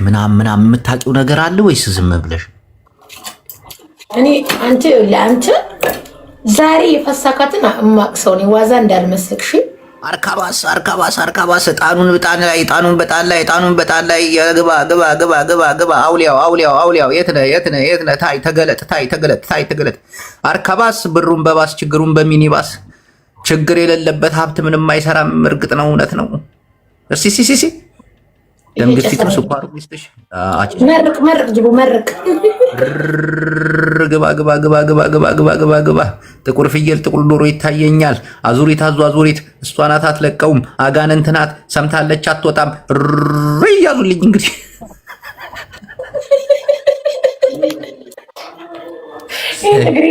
ምናምን የምታውቂው ነገር አለ ወይስ ዝም ብለሽ? እኔ ለአንተ ዛሬ የፈሳካትን ማቅሰው ነው ዋዛ እንዳልመስልሽ። አርካባስ ጣኑን በጣን ላይ ግባ አውሊያው የት ነህ ታይ ተገለጥ አርካባስ ብሩን በባስ ችግሩን በሚኒባስ ችግር የሌለበት ሀብት ምንም አይሰራም። እርግጥ ነው እውነት ነው። እሲ ደም ግፊቱን ስኳሩ ሚስትሽ መርቅ ጅቡ መርቅ ግባ ጥቁር ፍየል ጥቁር ዶሮ ይታየኛል። አዙሪት እሷ ናት አትለቀውም። አጋንንት ናት ሰምታለች አትወጣም። እያዙልኝ እንግዲህ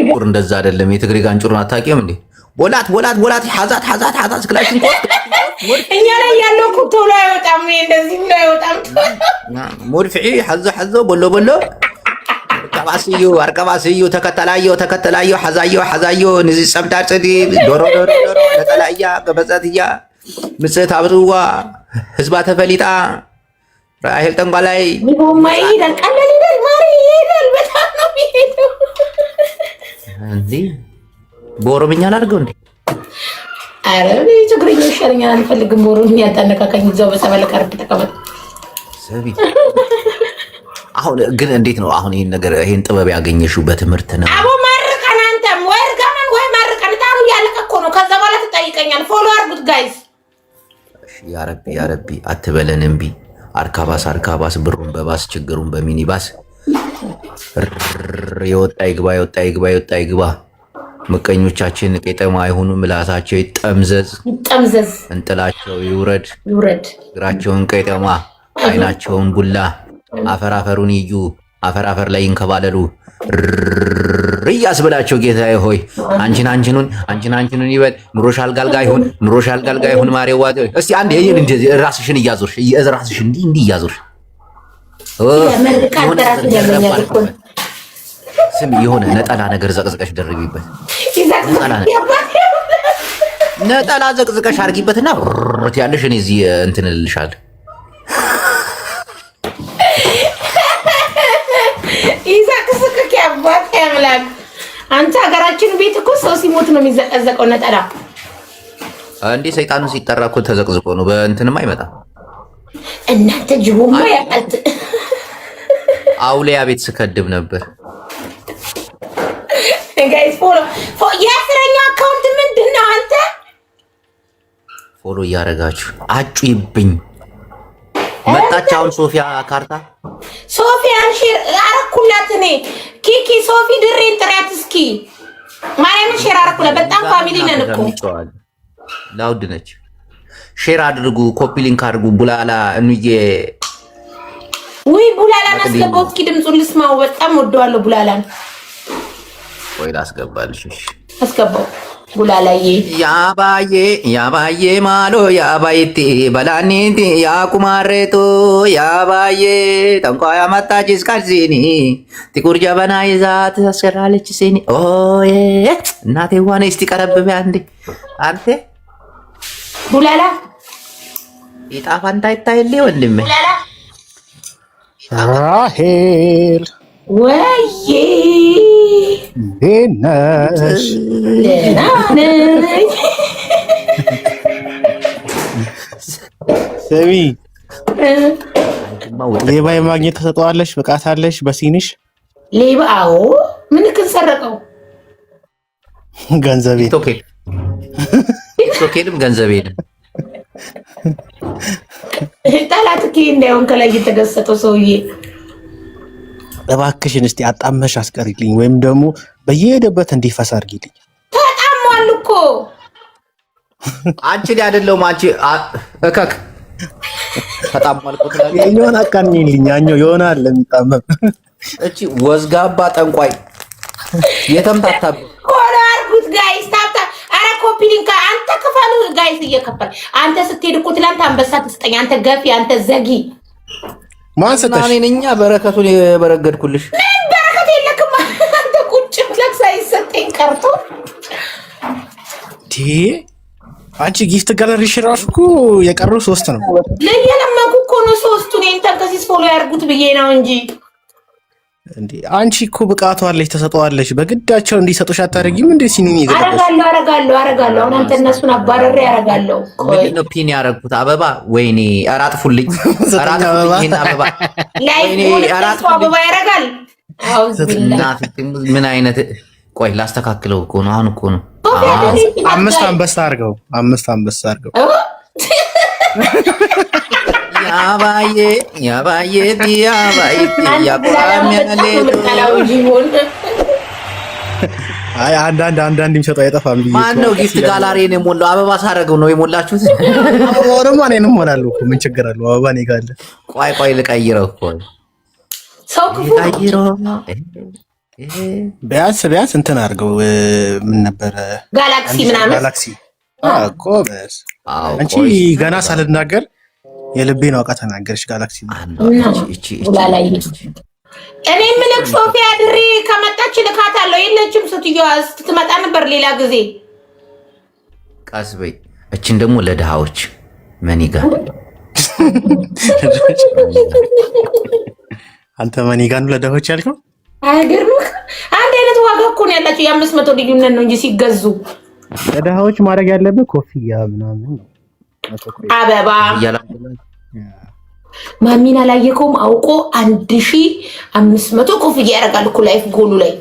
ጥቁር እንደዛ አይደለም። የትግሬ ጋንጩርን አታውቂም እንዴ? ቦላት ሐዛት ክላሽን እኛ ላይ ያለው እኮ ቶሎ አይወጣም። እንደዚህ ነው አይወጣም። ሞድፍዒ ሐዞ ቦሎ አርቀባስዩ ተከተላዮ ሐዛዮ ንዚ ጸምዳር ጽዲ ዶሮ ነጠላያ ገበዛትያ ምጽት አብጥዋ ህዝባ ተፈሊጣ ራሄል ጠንቋላይ ይቦማይ ይሄዳል። ቀለል ይላል። ማሪ ይሄዳል። በጣም ነው የሚሄደው። እንዴ በኦሮምኛ ላድርገው እንዴ? አረ ትግርኛ ይሻለኛል። አልፈልግም በኦሮምኛ ያታነካካኝ። እዛው በሰበለ ቀርብ ተቀመጥ ሰቢ። አሁን ግን እንዴት ነው አሁን ይሄን ጥበብ ያገኘሽው በትምህርት ነው? አቦ ማርከን አንተም ወይ እርገመን ወይ ማርከን ታሩ ያለቀ እኮ ነው። ከዛ በኋላ ትጠይቀኛል። ፎሎ አድርጉት ጋይስ። ያ ረቢ አትበለን እምቢ። አርካባስ ብሩን በባስ ችግሩን በሚኒባስ የወጣ ይግባ ምቀኞቻችን ቄጠማ አይሆኑ ምላሳቸው ይጠምዘዝ እንጥላቸው ይውረድ እግራቸውን ቄጠማ አይናቸውን ቡላ አፈራፈሩን ይዩ አፈር ላይ ይንከባለሉ እያስብላቸው ጌታዬ ሆይ አንቺን ይበል ኑሮሽ አልጋልጋ ይሁን ማሬዋ። እስቲ አንድ ይሄን እንደዚህ ራስሽን እያዞርሽ እንዲህ እያዞርሽ ስም የሆነ ነጠላ ነገር ዘቅዝቀሽ ደርቢበት። ነጠላ ዘቅዝቀሽ አርጊበትና ያለሽ እኔ እዚህ እንትን እልልሻለሁ። ይዛቅስቅክ ያባት ያምላክ አንተ ሀገራችን ቤት እኮ ሰው ሲሞት ነው የሚዘቀዘቀው ነጠላ። እንዴ ሰይጣኑ ሲጠራ እኮ ተዘቅዝቆ ነው፣ በእንትንም አይመጣም። እናንተ ጅቦማ ያቃት አውሊያ ቤት ስከድብ ነበር። ጋይስ ፎሎ የአስረኛው አካውንት ምንድን ነው? አንተ ፎሎ እያደረጋችሁ አጩይብኝ። መጣች አሁን ሶፊያ ካርታ ሶፊያን ሼር አረኩላት። እኔ ኪኪ ሶፊ ድሬን ጥሪያት እስኪ ማርያምን ሼር አረኩላት። በጣም ፋሚሊ ነን እኮ ላውድ ነች። ሼር አድርጉ፣ ኮፒ ሊንክ አድርጉ። ቡላላ እንዬ ወይ ቡላላን አስገባው እስኪ ድምፁን ልስማው። በጣም ወደዋለሁ ቡላላን። ወይ ላስገባልሽ? እሺ አስገባው። ቡላላዬ ያባዬ ማሎ ያባይቲ በላኒቲ ያቁማሬቶ ያባዬ ጠንቋይ አመጣች እስካልሲኒ ጥቁር ጀበና ይዛት አስገራለች ሲኒ ኦዬ እናቴ ዋኔ እስቲ ቀረብበ አንዴ አንተ ቡላላ ይጣፋንታ ይታይልኝ ወንድሜ ራሄል ወይዬ ነሽ ሰሚ ሌባ የማግኘት ተሰጠዋለሽ፣ ብቃት አለሽ በሲኒሽ ሌባ። አዎ ምን ክንሰረቀው ገንዘቤ ቶኬልም ገንዘቤንም ጠላት እንዳይሆን ከላይ የተገሰጠው ሰውዬ እባክሽን እስቲ አጣመሽ አስቀሪልኝ፣ ወይም ደግሞ በየሄደበት እንዲፈስ አድርጊልኝ። ተጣሟል እኮ አንቺ ላይ አይደለም አንቺ እከክ ተጣሟል እኮ ትላለች። የሆነ አቃንኝልኝ ያኛው የሆነ አለ የሚጣመም እቺ ወዝጋባ ጠንቋይ የተምታታብ ኮላ አርጉት ጋይስ ታታ። አረ ኮፒ ሊንክ አንተ ክፈሉ ጋይስ እየከፈል አንተ ስትሄድ እኮ ትላንት አንበሳ ትስጠኝ አንተ ገፊ አንተ ዘጊ ማንሰተሽ እኛ በረከቱን የበረገድኩልሽ። ምን በረከት የለክም አንተ ቁጭ ብለህ ሳይሰጠኝ ቀርቶ አንቺ ጊፍት ጋለሪሽ ራሱ እኮ የቀረው 3 ነው። ለየለመኩ እኮ ነው ሶስቱን ኢንተርከሲስ ፎሎ ያርጉት ብዬ ነው እንጂ እንዴ አንቺ እኮ ብቃቷ አለሽ ተሰጠዋለሽ በግዳቸው እንዲሰጡሽ አታረጊም እንዴ ሲኒኒ ይገባሽ አረጋለሁ አሁን አንተ እነሱን አባረሬ አረጋለሁ ምንድን ነው ፒን ያረጉት አበባ ወይኔ አራጥፉልኝ አበባ ወይኔ አበባ ያረጋል ምን አይነት ቆይ ላስተካክለው እኮ ነው አሁን እኮ ነው አምስት አንበሳ አድርገው ያባዬ አይ አንዳንድ የሚሰጠው አይጠፋም ብዬ ማነው ጊፍት ጋላሪ ነው የሞላው አበባ ሳረገው ነው የሞላችሁት አበባውማ እኔንም እሞላለሁ እኮ ምን ችግር አለው አበባ እኔ ጋር አለ ቆይ ልቀይረው እኮ ሰው ክፉ ቢያንስ እንትን አድርገው ምን ነበረ ጋላክሲ እኮ በስ አንቺ ገና ሳልናገር የልቤን አውቃ ተናገርሽ ጋላክሲ እኔ ምልክ ሶፊያ ድሪ ከመጣች ልካታለሁ የለችም ስትየዋ ስትመጣ ነበር ሌላ ጊዜ ቀስ በይ እቺን ደግሞ ለድሃዎች መኒጋ አንተ መኒጋን ለድሃዎች ያልከው አይገርምህ አንድ አይነት ዋጋ እኮ ነው ያላችሁ የ500 ልዩነት ነው እንጂ ሲገዙ ለድሃዎች ማድረግ ያለብህ ኮፍያ ምናምን አበባ ማሚን አላየከውም አውቆ 1500 ኮፍያ ያደርጋል እኮ ላይፍ ጎሉ ላይ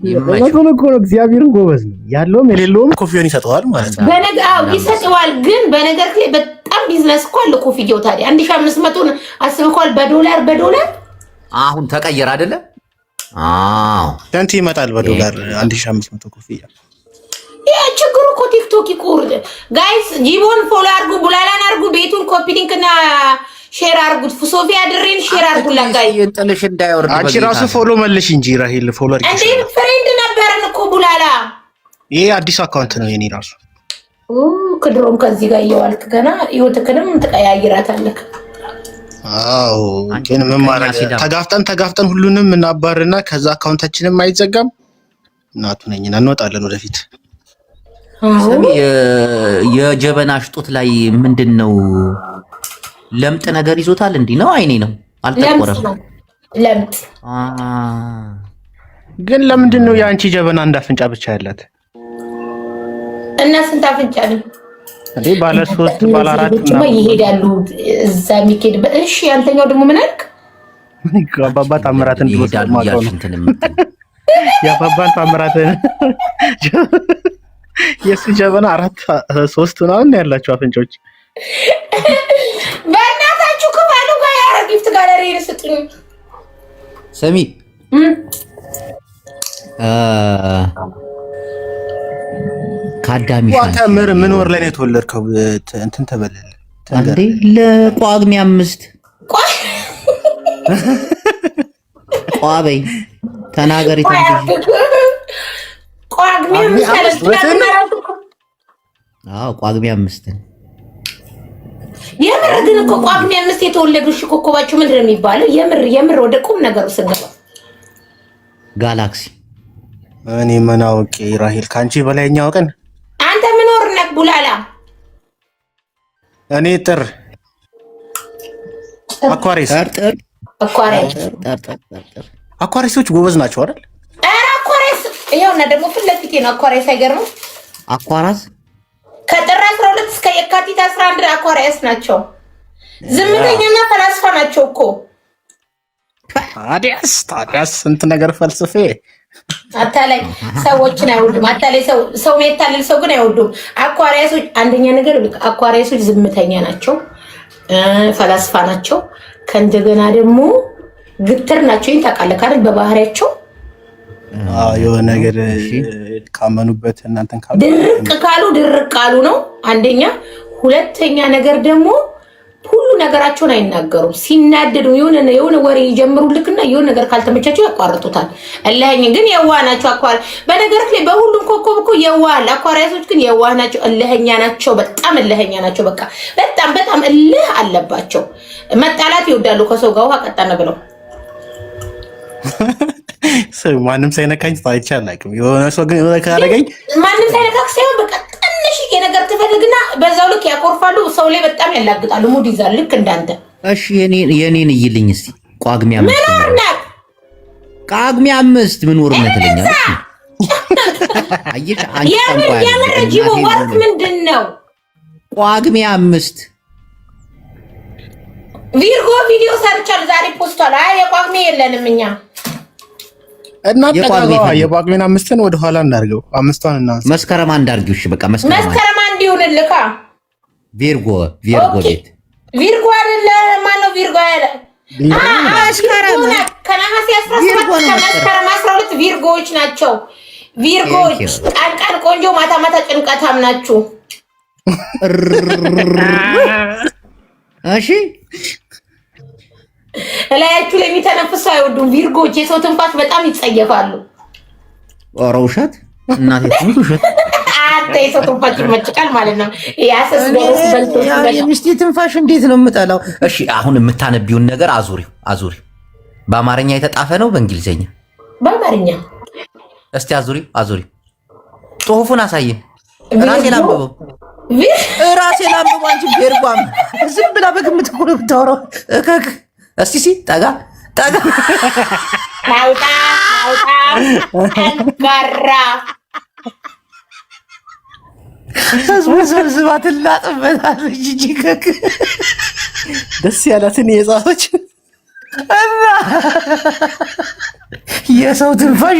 ይመጣው እኮ ነው እግዚአብሔርን ጎበዝ ነው ያለውም የሌለውም ኮፍያውን ይሰጠዋል ማለት ነው በነጋው ይሰጠዋል ግን በነገር ላይ በጣም ቢዝነስ እኮ አለ ኮፍያው ታዲያ 1500 አስበኳል በዶላር አሁን ተቀየረ አይደለ አዎ ታንቲ ይመጣል በዶላር 1500 ኮፍያ ችግሩ እኮ ቲክቶክ ይቆርጥ ጋይስ ጂቦን ፎሎ አድርጉ ቡላላን አድርጉ ቤቱን ኮፒ ሊንክ እና ሼር አድርጉት ሶፊያ ድሬን ሼር አድርጉላ ጋይስ እንጥልሽ እንዳይወርድ አንቺ ራሱ ፎሎ መልሽ እንጂ ራሄል ፎሎ አድርጊ እንዴ ፍሬንድ ነበረን እኮ ቡላላ ይሄ አዲስ አካውንት ነው የኔ ራሱ ክድሮም ከዚህ ጋር እየዋልክ ገና ህይወትክንም ትቀያይራታለህ አዎ ግን ምን ማለት ተጋፍጠን ሁሉንም እናባርና ከዛ አካውንታችንም አይዘጋም እናቱ ነኝና እንወጣለን ወደፊት ሰሚ የጀበና ሽጦት ላይ ምንድነው ለምጥ ነገር ይዞታል እንዴ ነው አይኔ ነው አልተቆረም ለምጥ ግን ለምንድነው ያንቺ ጀበና እንዳፍንጫ ብቻ ያላት እና ስንት አፍንጫ ነው እንዴ ባለ 3 ባለ 4 እና ይሄዳሉ እዛ የሚኬድ እሺ አንተኛው ደግሞ ምን አልክ አባባ ታምራትን ይሄዳሉ ያሽንተንም ያባባን ታምራትን የሱ ጀበና 3 ነው ያላችሁ አፍንጮች በእናታችሁ ከማሉ ጋር ያረጊፍት ጋለሪ ይስጥኝ ሰሚ ካዳሚ ታምር ምን ወር ላይ ነው የተወለድከው እንትን ተበለለ እንዴ ለቋግሚ 5 ቋበይ ተናገሪ ቋግሚ 5 የምር ግን እኮ ቋግሚ 5 የተወለዱ እሺ ኮኮባችሁ ምንድን ነው የሚባለው የምር ወደ ቁም ነገሩ ስንገባ ጋላክሲ እኔ መናወቂ ራሄል ካንቺ በላይኛው ቀን አንተ ምን ወርነክ ቡላላ እኔ ጥር አኳሪሶች ጎበዝ ናቸው አይደል አኳሪስ ይሄውና ደግሞ ፍለፊቴ ነው አኳሪስ አይገርም አኳራስ ከጥር 12 እስከ የካቲት 11 አኳሪስ ናቸው ዝምተኛና ፈላስፋ ናቸው እኮ ታዲያስ ስንት ነገር ፈልስፌ አታላይ ሰዎችን አይወዱም አታላይ ሰው የሚያታልል ሰው ግን አይወዱም አኳሪሶች አንደኛ ነገር አኳሪሶች ዝምተኛ ናቸው ፈላስፋ ናቸው ከእንደገና ደግሞ ግትር ናቸው ታውቃለህ ካለ በባህሪያቸው የሆነ ነገር ካመኑበት እናንተን ድርቅ ካሉ ነው አንደኛ ሁለተኛ ነገር ደግሞ ሁሉ ነገራቸውን አይናገሩም ሲናደዱ የሆነ ወሬ ይጀምሩልክና የሆነ ነገር ካልተመቻቸው ያቋርጡታል አላህኝ ግን የዋህ ናቸው አኳር በነገር ላይ በሁሉም ኮኮብ እኮ የዋህ አኳሪያሶች ግን የዋህ ናቸው አላህኛ ናቸው በጣም አላህኛ ናቸው በቃ በጣም እልህ አለባቸው መጣላት ይወዳሉ ከሰው ጋር ውሃ ቀጣነ ብለው ማንም ሳይነካኝ ታይቻ አላውቅም የሆነ ሰው ግን የሆነ ካረገኝ ማንም ሳይነካክ ሳይሆን በቃ ትንሽዬ ነገር ትፈልግና በዛው ልክ ያኮርፋሉ። ሰው ላይ በጣም ያላግጣሉ። ሙድ ይዛል ልክ እንዳንተ። እሺ የኔን እይልኝ እስቲ ጳጉሜ 5 ምን አርናት ጳጉሜ 5 ምን ወር ነው ትለኛለህ? የምር ጂቦ ወርቅ ምንድን ነው? ጳጉሜ 5 ቪርጎ ቪዲዮ ሰርቻለሁ ዛሬ ፖስቷል። አይ የጳጉሜ የለንም እኛ እና የጳጉሜን 5ን ወደ ኋላ እናድርገው። 5ቷን እናንሳ። መስከረም 1 አድርጊው። እሺ በቃ መስከረም 1 ይሁንልካ። ቪርጎ ቤት ቪርጎ አይደለ? ማነው ቪርጎ ያለ? ከነሐሴ 17 ከመስከረም 12 ቪርጎዎች ናቸው። ቪርጎዎች ቀን ቆንጆ ማታ ማታ ጭንቀታም ናችሁ። እሺ እላያችሁ ላይ የሚተነፍሱ አይወዱም ቪርጎዎች። የሰው ትንፋሽ በጣም ይጸየፋሉ። ኧረ ውሸት እናቴ ትሙት ውሸት። አንተ የሰው ትንፋሽ ይመጭቃል ማለት ነው። ያሰስ ደስ በልቶ የሚስቴ ትንፋሽ እንዴት ነው የምጠላው? እሺ አሁን የምታነቢውን ነገር አዙሪው። በአማርኛ የተጣፈ ነው በእንግሊዘኛ? በአማርኛ። እስቲ አዙሪው። ጽሁፉን አሳየን። ራሴ ላንብበው። አንቺ ቬርጓም ዝም ብላ በግምት እኮ ነው የምታወራው። እስቲ ጠጋ ናውጣ አንጋራ ህዝቡ ሰብስባ ትላጥበታለች እንጂ ደስ ያላትን የጻፈች እና የሰው ትንፋሽ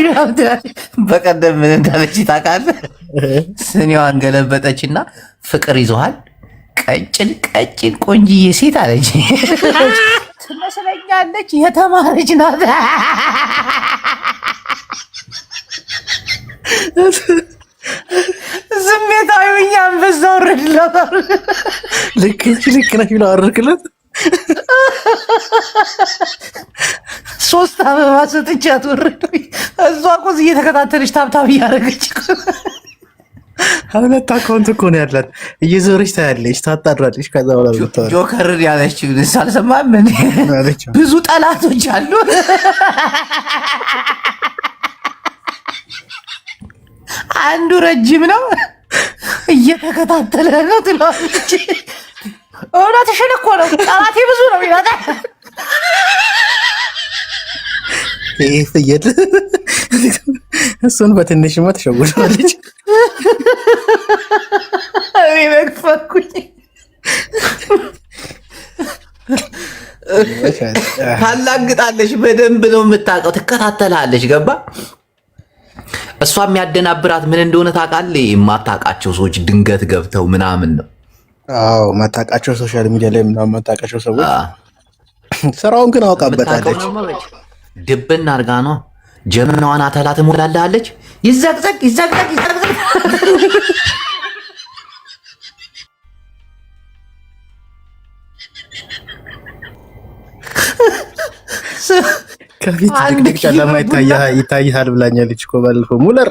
በቀደም ምን እንዳለች ታውቃለህ? ስኒዋን ገለበጠችና ፍቅር ይዞሃል ቀጭን ቆንጂዬ ሴት አለች። ትመስለኛለች የተማረች ናት። ስሜታዊ ብኛ አንበሳ ወረድላት። ልክ ነህ ብለው አወረድክለት። 3 አበባ ሰጥቻት ወረድኩኝ። እሷ እኮ እየተከታተለች ታብታብ እያደረገች 2 አካውንት እኮ ነው ያላት። እየዞረች ታያለች፣ ታጣራለች። ከዛ በኋላ ጆከርን ያለችው አልሰማህም? ብዙ ጠላቶች አሉ። አንዱ ረጅም ነው እየተከታተለ ነው ትለዋለች። እውነትሽን እኮ ነው፣ ጠላቴ ብዙ ነው ይላታል። ይሄ ፍየል እሱን በትንሽማ ተሸውዳለች። እኔ ነግፈኩኝ። ታላግጣለች። በደንብ ነው የምታውቀው፣ ትከታተላለች። ገባ? እሷ የሚያደናብራት ምን እንደሆነ ታውቃለህ? የማታውቃቸው ሰዎች ድንገት ገብተው ምናምን ነው። አዎ ማታውቃቸው ሶሻል ሚዲያ ላይ ምናምን ማታውቃቸው ሰዎች። ስራውን ግን አውቃበታለች። ድብን አድርጋ ነው ጀምናዋን አተላ ትሞላለች። ይዘቅዘቅ ከፊት ድቅድቅ ጨለማ ይታይሃል ብላኛለች እኮ ባለፈው። ሙለር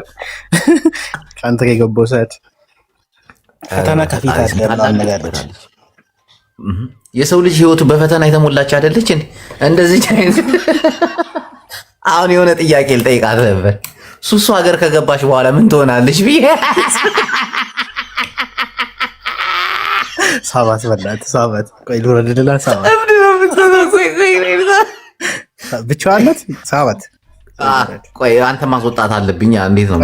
ከአንተ ጋር የገባው ሰዓት ፈተና ከፊት አለ ነገሮች። የሰው ልጅ ህይወቱ በፈተና የተሞላች አይደለች እንዴ? እንደዚህ አሁን የሆነ ጥያቄ ልጠይቃት ነበር። ሱሱ ሀገር ከገባች በኋላ ምን ትሆናለች ብዬ ሳባት በላት ሳባት። ቆይ ልውረድላ ሳባት ብቻዋን ናት ሳባት። ቆይ አንተ ማስወጣት አለብኝ። እንዴት ነው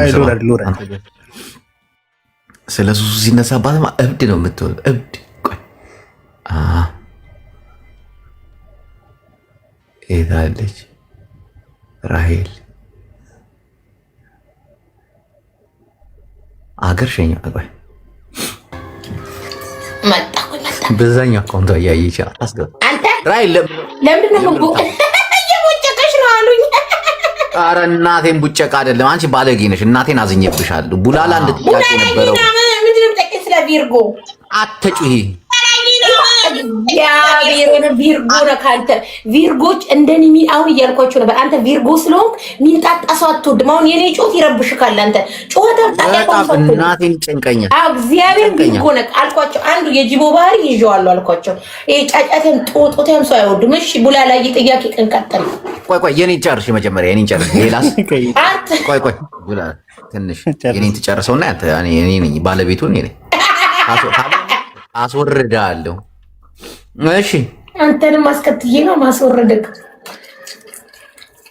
ስለ ሱሱ ሲነሳባትማ እብድ ነው የምትሆን እብድ። ቆይ ሄዳለች ራሄል አገር ሸኛ። ቆይ በዛኛው አካውንቷ እያየች አስገባ። ራሄል ለምንድን ነው እየቦጨቀሽ ነው አሉኝ። ኧረ እናቴን ቡጨቃ አይደለም። አንቺ ባለጌ ነሽ። እናቴን አዝኜብሻለሁ። ቡላላ እንድትያቂ ነበረው። ምንድን ነው የምጠቂኝ? ስለ ቪርጎ አትጩሂ። እግዚአብሔርን ቪርጎ ነው ካንተ። ቪርጎች እንደኔ አሁን እያልኳቸው ነበር። አንተ ቪርጎ ስለሆንክ ሚንጣጣ ሰው አትወድም። አሁን የኔ ጮት ይረብሽካል። አንተ ጮት እናቴን ጨንቀኛል። እግዚአብሔር ቪርጎ ነው አልኳቸው። አንዱ የጂቦ ባህሪ ይዤዋለሁ አልኳቸው። ይሄ ጫጫቴን ጦጦቴም ሰው አይወድም። እሺ ቡላ ላይ ጥያቄ ቀን ቀጠል። ቆይ የኔን ጨርሽ መጀመሪያ። የኔን ጨርሽ። ሌላስ? ቆይ ቡላ ትንሽ የኔን ትጨርሰውና እኔ ነኝ ባለቤቱ እኔ ነኝ። አስወርዳለሁ። እሺ አንተንም አስከትዬ ነው ማስወረድክ።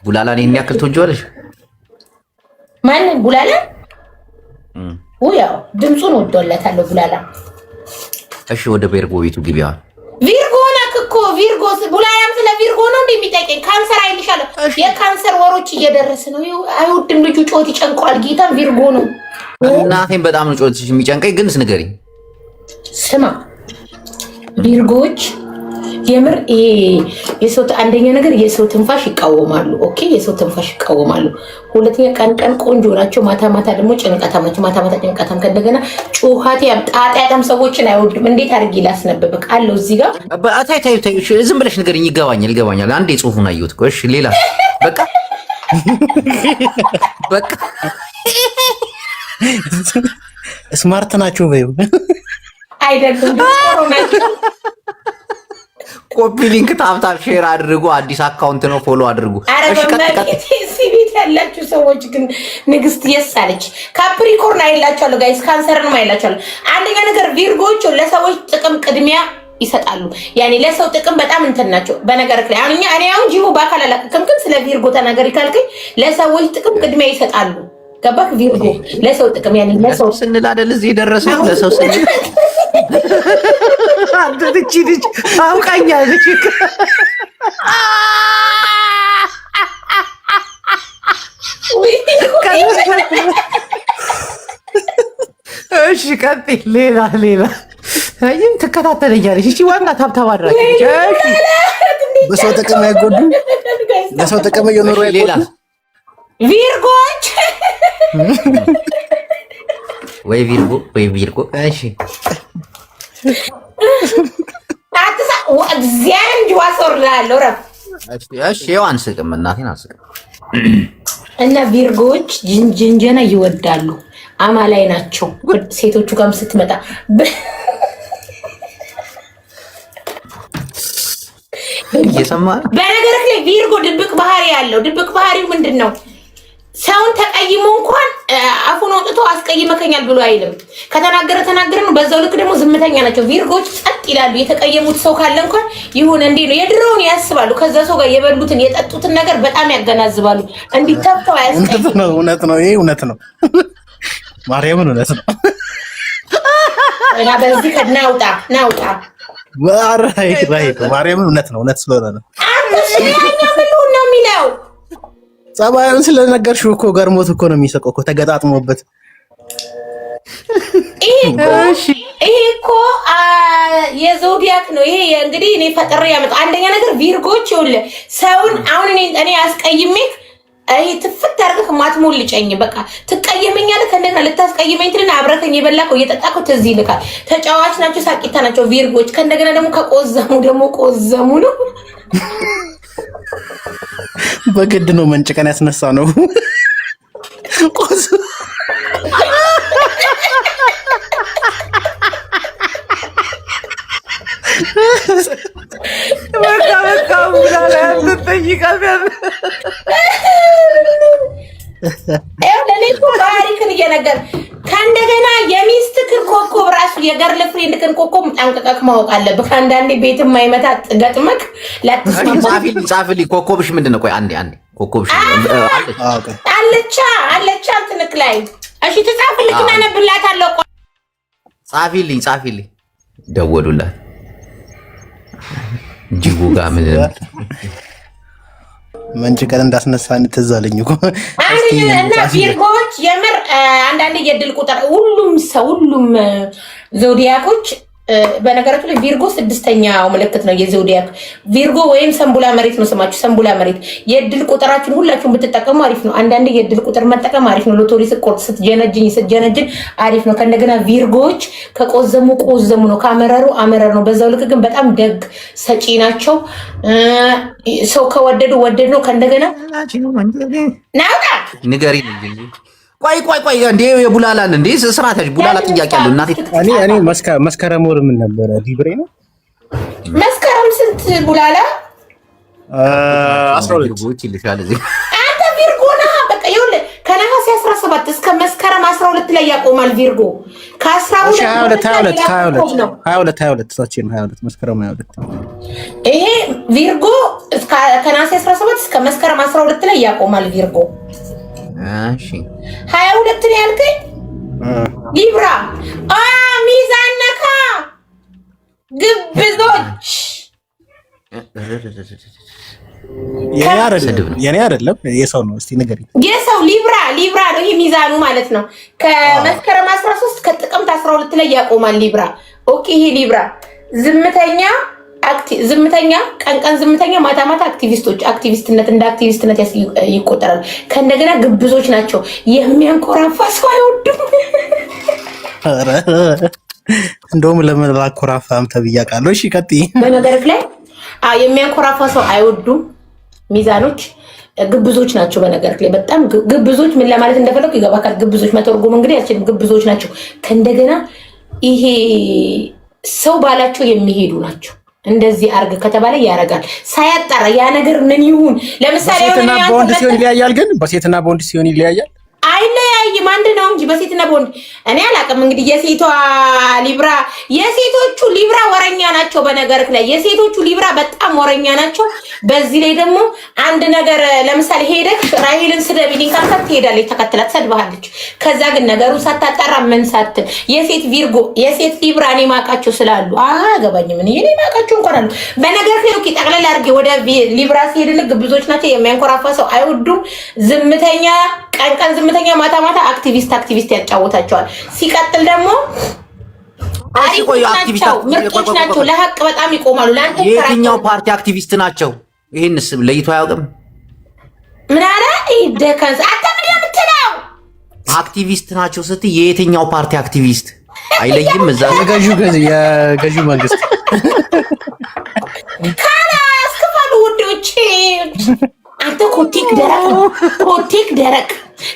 ቡላላ እኔን ያክል ትወጂዋለሽ? ማንን? ቡላላ ያው ድምፁን ወዶለታለሁ ቡላላ። እሺ ወደ ቪርጎ ቤቱ ግቢያ። ቪርጎ ነክ እኮ ቪርጎ። ቡላላም ስለ ቪርጎ ነው እንደሚጠይቀኝ። ካንሰር አይልሻለሁ። የካንሰር ወሮች እየደረሰ ነው። አይወድም ልጁ፣ ጮት ይጨንቀዋል። ጌታ ቪርጎ ነው። እናቴን በጣም ነው ጮትሽ የሚጨንቀኝ። ግን ንገሪኝ። ስማ ቪርጎዎች የምር የሰው አንደኛ ነገር የሰው ትንፋሽ ይቃወማሉ። ኦኬ የሰው ትንፋሽ ይቃወማሉ። ሁለተኛ ቀን ቆንጆ ናቸው፣ ማታ ደግሞ ጭንቀታም ናቸው። ማታ ጭንቀታም ከእንደገና ጩኸት ጣጣያም ሰዎችን አይወዱም። እንዴት አድርጌ ላስነብብቅ አለው እዚህ ጋር ታይ ዝም ብለሽ ንገሪኝ። ይገባኛል። አንዴ ጽሁፉን አየሁት እኮ። እሺ ሌላ በቃ ስማርት ናቸው በይው። አይደለም ኮፒ ሊንክ ታብታብ ሼር አድርጉ። አዲስ አካውንት ነው፣ ፎሎ አድርጉ። ቤት ያላችሁ ሰዎች ግን ንግስት የሳለች ካፕሪኮርን አይላችኋለሁ ጋይስ፣ ካንሰርንም አይላችኋለሁ። አንደኛ ነገር ቪርጎዎች ለሰዎች ጥቅም ቅድሚያ ይሰጣሉ። ያኔ ለሰው ጥቅም በጣም እንትን ናቸው። በነገር ላይ እኔ አሁን ጂሁ በአካል አላውቅም፣ ግን ስለ ቪርጎ ተናገሪ ካልከኝ ለሰዎች ጥቅም ቅድሚያ ይሰጣሉ። ገባክ? ቪርጎ ለሰው ጥቅም ያኔ ለሰው ስንል አይደል እዚህ የደረሰው ለሰው ስንል አንተ ልጅ አውቃኛለች። እሺ ቀጥይ። ሌላ አይም ትከታተለኛለች። እሺ ዋና ታብታብ አድራጊ። እሺ በሰው ጥቅም አይጎዱ፣ ለሰው ጥቅም እየኖሩ አይጎዱ ቪርጎች ወይ ቪርጎ። እሺ እግዚአብሔር እንጂ ዋሶርላለሁ ረፍ። እሺ ይኸው አንስቅም፣ እናቴን አንስቅም። እና ቪርጎዎች ጅንጀና ይወዳሉ፣ አማላይ ናቸው። ሴቶቹ ጋርም ስትመጣ እየሰማ በነገር ላይ ቪርጎ ድብቅ ባህሪ ያለው። ድብቅ ባህሪው ምንድን ነው? ሰውን ተቀይሞ እንኳን አፉን አውጥቶ አስቀይመከኛል ብሎ አይልም። ከተናገረ ነው። በዛው ልክ ደግሞ ዝምተኛ ናቸው። ቪርጎች ጸጥ ይላሉ። የተቀየሙት ሰው ካለ እንኳን ይሁን እንዴ ነው የድሮውን ያስባሉ። ከዛ ሰው ጋር የበሉትን የጠጡትን ነገር በጣም ያገናዝባሉ። እንዲተፈው አያስቀይም። እውነት ነው። ይሄ እውነት ነው። ማርያምን እውነት ነው። እና በዚህ ከናውጣ ማርያምን እውነት ነው። እውነት ስለሆነ ነው። ምን ነው የሚለው ጸባዩን ስለነገርሽው እኮ ገርሞት እኮ ነው የሚሰቀው እኮ ተገጣጥሞበት። ይሄ እኮ የዞዲያክ ነው። ይሄ እንግዲህ እኔ ፈጥሬ ያመጣው አንደኛ ነገር ቪርጎች ይኸውልህ፣ ሰውን አሁን እኔ አስቀይሜክ ትፍት አድርገህ ማትሞልጨኝ በቃ ትቀየመኛለህ። ከእንደገና ልታስቀይመኝ ትልና አብረከኝ የበላከው እየጠጣከው ትዝ ይልካል። ተጫዋች ናቸው፣ ሳቂታ ናቸው ቪርጎች። ከእንደገና ደግሞ ቆዘሙ ነው። በግድ ነው መንጭቀን ያስነሳ ነው። ባህሪክን እየነገር ከእንደገና የሚስትክን ኮከብ ራሱ የገርል ፍሬንድክን ኮከብ ጠንቅቀክ ማወቅ አለብህ። አንዳንዴ ቤት የማይመታ ገጥመክ ጻፍልኝ። ኮከብሽ ምንድን ነው? ቆይ አንዴ ኮከብሽ አለቻ እንትንክ ላይ እሺ፣ ትጻፍልኝ እና ነብላታለሁ። ጻፊልኝ። ደወሉላት ጅቡ ጋር ምን መንጭቀን እንዳስነሳን ትዝ አለኝ እኮ። እና ቪርጎች የምር አንዳንድ የድል ቁጥር ሁሉም ዞዲያኮች በነገራችሁ ላይ ቪርጎ ስድስተኛው ምልክት ነው የዞዲያክ። ቪርጎ ወይም ሰንቡላ መሬት ነው ስማችሁ፣ ሰንቡላ መሬት። የድል ቁጥራችሁን ሁላችሁም ብትጠቀሙ አሪፍ ነው። አንዳንድ የድል ቁጥር መጠቀም አሪፍ ነው። ሎቶሪ ስትቆርጥ ስትጀነጅን አሪፍ ነው። ከእንደገና ቪርጎዎች ከቆዘሙ ነው፣ ካመረሩ አመረር ነው። በዛው ልክ ግን በጣም ደግ ሰጪ ናቸው። ሰው ከወደዱ ወደድ ነው። ከእንደገና ናውጣ ንገሪ ቆይ እንዴ የቡላላን እንዴ ስራታች ቡላላ ጥያቄ አለው። እናቴ እኔ መስከረም ወር ምን ነበረ? ሊብሬ ነው። መስከረም ስንት ቡላላ? 12 ይልሻል እዚህ አንተ ቪርጎ ነህ። በቃ ይኸውልህ ከነሐሴ 17 እስከ መስከረም 12 ላይ ያቆማል ቪርጎ። ከ22 መስከረም 22 ይሄ ቪርጎ ከነሐሴ 17 እስከ መስከረም 12 ላይ ያቆማል ቪርጎ። እሺ 22 ነው ያልከኝ ሊብራ ሚዛን ነካ ግብዞች የኔ አይደለም የሰው ነው። እስቲ ንገሪኝ። የሰው ሊብራ ነው ይሄ ሚዛኑ ማለት ነው። ከመስከረም 13 ከጥቅምት 12 ላይ ያቆማል ሊብራ። ኦኬ ይሄ ሊብራ ዝምተኛ ቀን ዝምተኛ ማታ አክቲቪስትነት እንደ አክቲቪስትነት ይቆጠራል። ከእንደገና ግብዞች ናቸው። የሚያንኮራፋ ሰው አይወዱም። እንደውም ለምን ላኮራፋም ተብያለሁ። እሺ ቀጥይ። በነገርህ ላይ የሚያንኮራፋ ሰው አይወዱም። ሚዛኖች ግብዞች ናቸው። በነገርህ ላይ በጣም ግብዞች ምን ለማለት እንደፈለኩ ይገባካል። ግብዞች መተርጎም እንግዲህ ያችን ግብዞች ናቸው። ከእንደገና ይሄ ሰው ባላቸው የሚሄዱ ናቸው። እንደዚህ አርግ ከተባለ ያረጋል ሳያጣራ ያ ነገር ምን ይሁን። ለምሳሌ በሴትና በወንድ ሲሆን ይለያያል። ግን በሴትና በወንድ ሲሆን ይለያያል አይለያይም። አንድ ነው እንጂ በሴትና በወንድ እኔ አላውቅም። እንግዲህ የሴቶቹ ሊብራ ወረኛ ናቸው። በነገርህ ላይ የሴቶቹ ሊብራ በጣም ወረኛ ናቸው። በዚህ ላይ ደግሞ አንድ ነገር ለምሳሌ ሄደክ ራሄልን ስደቢልኝ ካልካት ትሄዳለች፣ ተከትላ ትሰድብሃለች። ከዛ ግን ነገሩን ሳታጣራ ምን ሳትል የሴት ቪርጎ የሴት ሊብራ እኔ ማውቃቸው ስላሉ አገባኝም እኔ ማውቃቸው እንኳን አሉ። በነገርህ ላይ ኦኬ ጠቅለል አድርጌ ወደ ሊብራ ሲሄድልህ ግብዞች ናቸው። የሚያንኮራፋ ሰው አይወዱም። ዝምተኛ ቀን ዝምተኛ ማታ አክቲቪስት ያጫወታቸዋል። ሲቀጥል ደግሞ ምርጦች ናቸው። ለሀቅ በጣም ይቆማሉ። ለአንተ የትኛው ፓርቲ አክቲቪስት ናቸው? ይሄንስ ለይቶ አያውቅም። ምን አለ ይደከንስ አንተ ምን የምትለው አክቲቪስት ናቸው ስትይ የየትኛው ፓርቲ አክቲቪስት አይለይም። እዛ የገዢው መንግስት ካላስ ክፈሉ ውዶቼ። አንተ ኮቴክ ደረቅ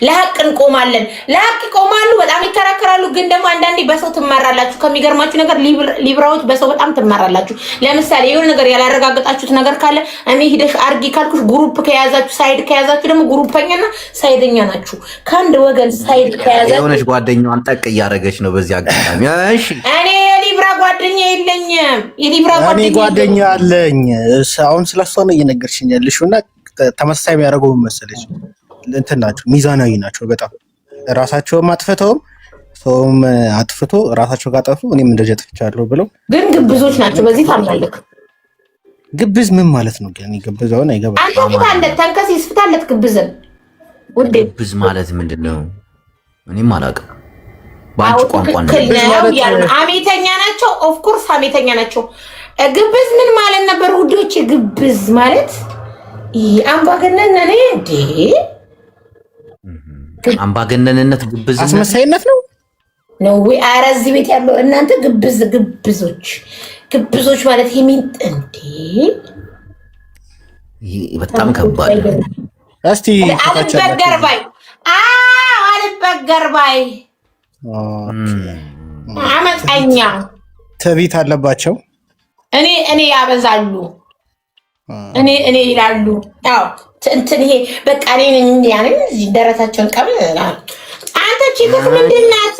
ለሀቅ እንቆማለን። ለሀቅ ይቆማሉ፣ በጣም ይከራከራሉ። ግን ደግሞ አንዳንዴ በሰው ትማራላችሁ። ከሚገርማችሁ ነገር ሊብራዎች በሰው በጣም ትማራላችሁ። ለምሳሌ የሆነ ነገር ያላረጋገጣችሁት ነገር ካለ እኔ ሂደሽ አርጊ ካልኩሽ ግሩፕ ከያዛችሁ ሳይድ ከያዛችሁ ደግሞ ግሩፐኛና ሳይደኛ ናችሁ። ከአንድ ወገን ሳይድ ከያዛችሁ የሆነች ጓደኛዋን ጠቅ እያደረገች ነው በዚህ አጋጣሚ። እሺ እኔ የሊብራ ጓደኛ የለኝም። እኔ ጓደኛ አለኝ። አሁን ስለሷ ነው እየነገርሽኝ ያለሽውና ተመሳሳይ የሚያደርገው መሰለሽ እንትን ናቸው፣ ሚዛናዊ ናቸው በጣም ራሳቸውም አጥፍተውም ሰውም አጥፍቶ ራሳቸው ካጠፉ እኔም እንደዚህ አጥፍቻለሁ ብለው ግን ግብዞች ናቸው። በዚህ ታምናለህ? ግብዝ ምን ማለት ነው? ግን ግብዛውን አይገባም። አንተ ፍታለት፣ ተንከሲስ ፍታለት። ግብዝን ውዴ ግብዝ ማለት ምንድነው? እኔም አላውቅም። ባንቺ ቋንቋ ነው አሜተኛ ናቸው። ኦፍ ኮርስ አሜተኛ ናቸው። ግብዝ ምን ማለት ነበር ውዶች? ግብዝ ማለት አምባገነን ነኝ እንዴ? አምባገነንነት ግብዝ አስመሳይነት ነው ወይ? ኧረ እዚህ ቤት ያለው እናንተ ግብዞች ማለት የሚን እንዴ? በጣም ከባድ ነው። እስቲ አልበገር ባይ አመፀኛ ትዕቢት አለባቸው። እኔ ያበዛሉ እኔ ይላሉ። ያው እንትን ይሄ በቃ እኔ ያንን ደረታቸውን ቀብል አንተ ቺክስ ምንድናት?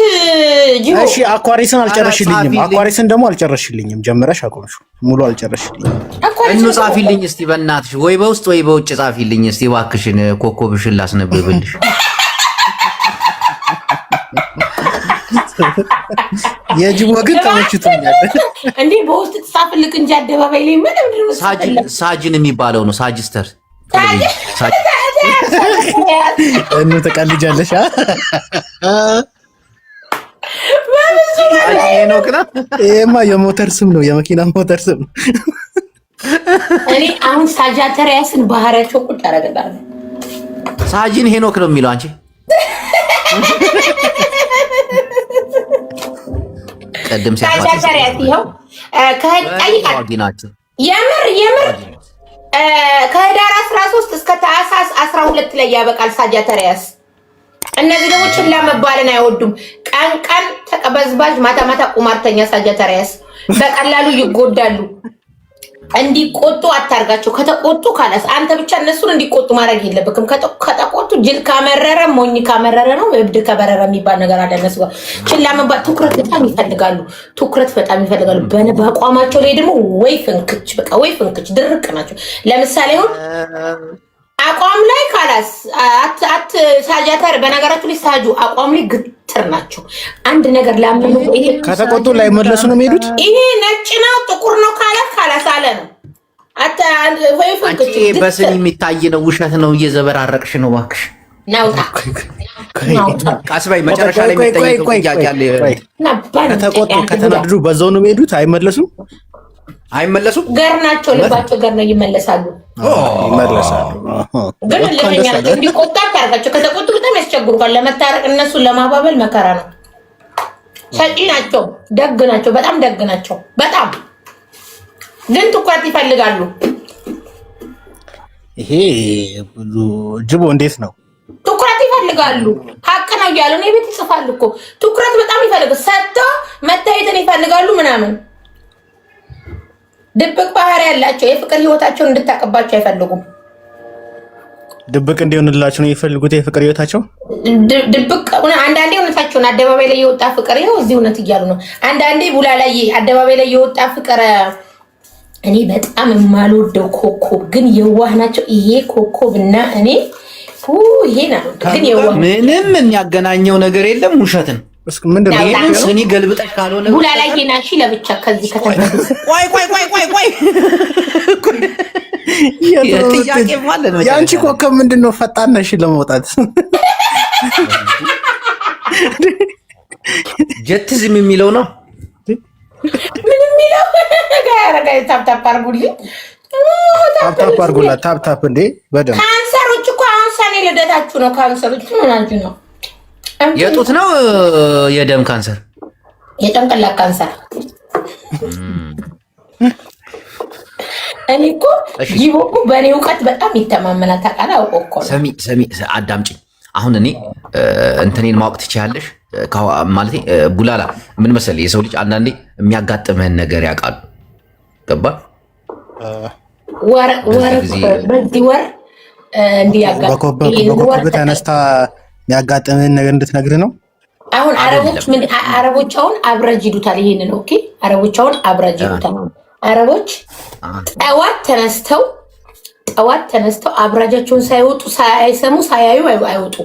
እሺ አኳሪስን አልጨረሽልኝም። አኳሪስን ደግሞ አልጨረሽልኝም። ጀምረሽ አቆምሽ ሙሉ አልጨረሽልኝም። እኑ ጻፊልኝ እስቲ በእናትሽ ወይ በውስጥ ወይ በውጭ ጻፊልኝ እስቲ እባክሽን፣ ኮኮብሽን ላስነብብልሽ። የጅብ ወግን ተመችቶኛል። እንዴ በውስጥ ተጻፍልክ እንጂ አደባባይ ላይ ምን ሳጅን የሚባለው ነው። ሳጅስተር እኑ ተቀልጃለሽ። ይሄማ የሞተር ስም ነው፣ የመኪና ሞተር ስም ነው። እኔ አሁን ሳጃተሪያስን ባህሪያቸው ቁጭ አደረገዳለሁ። ሳጅን ሄኖክ ነው የሚለው አንቺ ቀደም ሳጃተሪያስ ይኸው የምር ከህዳር 13 እስከ ታህሳስ 12 ላይ ያበቃል ሳጃተሪያስ። እነዚህ ደግሞ ችላ መባልን አይወዱም። ቀን ተቀበዝባዥ፣ ማታ ቁማርተኛ ሳጃተሪያስ በቀላሉ ይጎዳሉ። እንዲቆጡ አታርጋቸው። ከተቆጡ ካላስ አንተ ብቻ እነሱን እንዲቆጡ ማድረግ የለብክም። ከተቆጡ ጅል ካመረረ ሞኝ ካመረረ ነው። እብድ ከበረረ የሚባል ነገር አለ። እነሱ ጋር ችላ መባል ትኩረት በጣም ይፈልጋሉ። ትኩረት በጣም ይፈልጋሉ። በአቋማቸው ላይ ደግሞ ወይ ፍንክች በቃ ወይ ፍንክች ድርቅ ናቸው። ለምሳሌ አሁን አቋም ላይ ካላስ አት ሳጃታር በነገራችሁ ላይ ሳጁ አቋም ላይ ግትር ናቸው። አንድ ነገር ላምን ይሄ ከተቆጡ ላይ መለሱ ነው የሚሄዱት። ይሄ ነጭ ነው ጥቁር ነው ካላስ አለ ነው አንቺ በስኒ የሚታይ ነው ውሸት ነው እየዘበራረቅሽ ነው እባክሽ ናውጣ ቀስ በይ መጨረሻ ላይ የሚጠይቀው ጥያቄ አለ ከተቆጡ ከተናደዱ በዛው ነው የሚሄዱት አይመለሱም ገር ናቸው ልባቸው ገር ነው ይመለሳሉ ግን ለኛ እንዲቆጣ ታርጋቸው ከተቆጡ በጣም ያስቸግሩታል ለመታረቅ እነሱን ለማባበል መከራ ነው ሰጪ ናቸው ደግ ናቸው በጣም ደግ ናቸው በጣም ግን ትኩረት ይፈልጋሉ። ይሄ ብዙ ጅቦ እንዴት ነው ትኩረት ይፈልጋሉ። ሀቅ ነው እያሉ ነው ቤት ይጽፋሉ እኮ ትኩረት በጣም ይፈልጋሉ። ሰጥተው መታየትን ይፈልጋሉ ምናምን ድብቅ ባህሪ ያላቸው የፍቅር ህይወታቸውን እንድታቀባቸው አይፈልጉም። ድብቅ እንዲሆንላቸው ነው የሚፈልጉት የፍቅር ህይወታቸው ድብቅ አንዳንዴ እውነታቸውን አደባባይ ላይ የወጣ ፍቅር ይኸው እዚህ እውነት እያሉ ነው። አንዳንዴ ቡላ ላይ አደባባይ ላይ የወጣ ፍቅር እኔ በጣም የማልወደው ኮኮብ ግን የዋህ ናቸው። ይሄ ኮኮብ እና እኔ ይሄ ነው ግን የዋህ ምንም የሚያገናኘው ነገር የለም። ውሸትን ምንድነው ስኒ ገልብጠሽ ካልሆነ ቡላ ላይ ሄናሺ ለብቻ ከዚህ ከተፈጠረ ቆይ ጥያቄ ማለት ነው። ያንቺ ኮኮብ ምንድነው ፈጣን ነሽ ለመውጣት ጀትዝም የሚለው ነው ምን የሚለው ጋር ታፕታፕ አርጉላት ታፕታፕ እንዴ በደምብ ካንሰሮች እኮ አሁን ሰኔ ልደታችሁ ነው። ካንሰሮች ምን ሆናችሁ ነው? የጡት ነው የደም ካንሰር የጭንቅላት ካንሰር እኔ እኮ ይቦኩ በእኔ እውቀት በጣም ይተማመናል። ታውቃለህ አውቆ እኮ ሰሚ አዳምጪኝ። አሁን እኔ እንትኔን ማወቅ ትችያለሽ ማለት ቡላላ ምን መሰለህ የሰው ልጅ አንዳንዴ የሚያጋጥምህን ነገር ያውቃሉ። ገባ በዚህ ወር በኮከብ ተነስታ የሚያጋጥምህን ነገር እንድትነግርህ ነው። አሁን አረቦች አሁን አብረጅ ይሉታል። ይሄንን ኦኬ አረቦች አሁን አብረጅ ይሉታል። አረቦች ጠዋት ተነስተው አብራጃቸውን ሳይወጡ ሳይሰሙ ሳያዩ አይወጡ።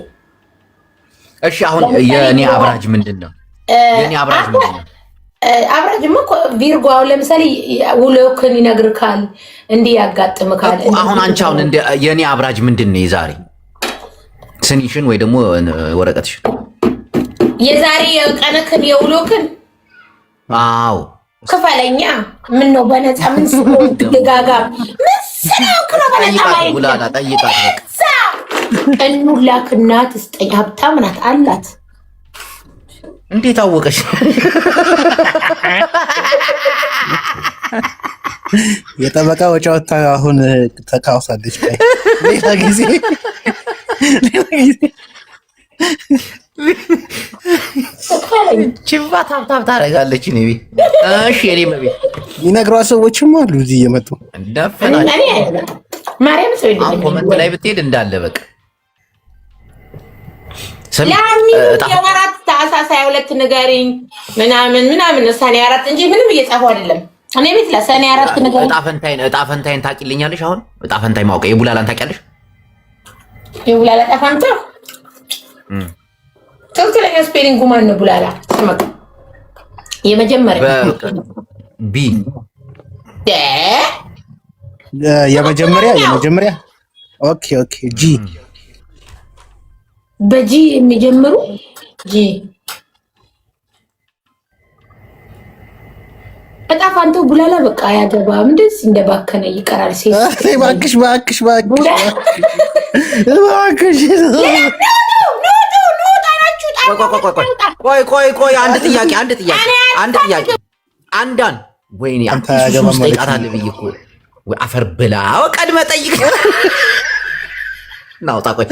እሺ አሁን የኔ አብራጅ ምንድነው? የኔ አብራጅ ምንድነው? አብራጅማ ቪርጎ አሁን ለምሳሌ ውሎክን ይነግርካል፣ እንዲህ ያጋጥምካል። አሁን አንቺ አሁን የኔ አብራጅ ምንድነው? የዛሬ ስኒሽን ወይ ደግሞ ወረቀትሽን የዛሬ የቀነክን የውሎክን አዎ ክፈለኛ። ምን ነው በነፃ ምን ስለው ትጋጋ ምን ስለው ክፈለኛ ቡላላ ጠይቃት በቃ እንላክና ትስጠኝ። ሀብታም ናት አላት። እንዴት አወቀሽ? የጠበቃ ወጫወታ አሁን ተካውሳለች። ሌላ ጊዜ ችባ ታብታብ ታደርጋለች። እኔ እሺ የኔ መቤት ይነግሯት ሰዎችም አሉ እዚህ እየመጡ እንደፈናል። ማርያም ሰው ይደል ኮመንት ላይ ብትሄድ እንዳለ በቃ የወራት ታህሳስ 22 ንገሪኝ ምናምን ሰኔ 4 እንጂ ምንም እየጻፈው አይደለም። እኔ ቤት ለሰኔ 4 ንገሪኝ። እጣ ፈንታይን ታውቂልኛለሽ? አሁን እጣ ፈንታይ ማውቀ የቡላላን ታውቂያለሽ? የቡላላ እጣ ፈንታ ትክክለኛ ስፔሊንግ ማን ነው? ቡላላ የመጀመሪያ ቢ የመጀመሪያ ኦኬ ጂ በጂ የሚጀምሩ ጂ እጣ ፋንታው ቡላላ በቃ አያገባም። እንደዚህ እንደባከነ ይቀራል። እባክሽ ቆይ አንድ ጥያቄ ወይኔ አንተ ጠይቃታለ ብዬ እኮ ወይ አፈር ብላ ቀድመ ጠይቅ ናውጣ ቆይ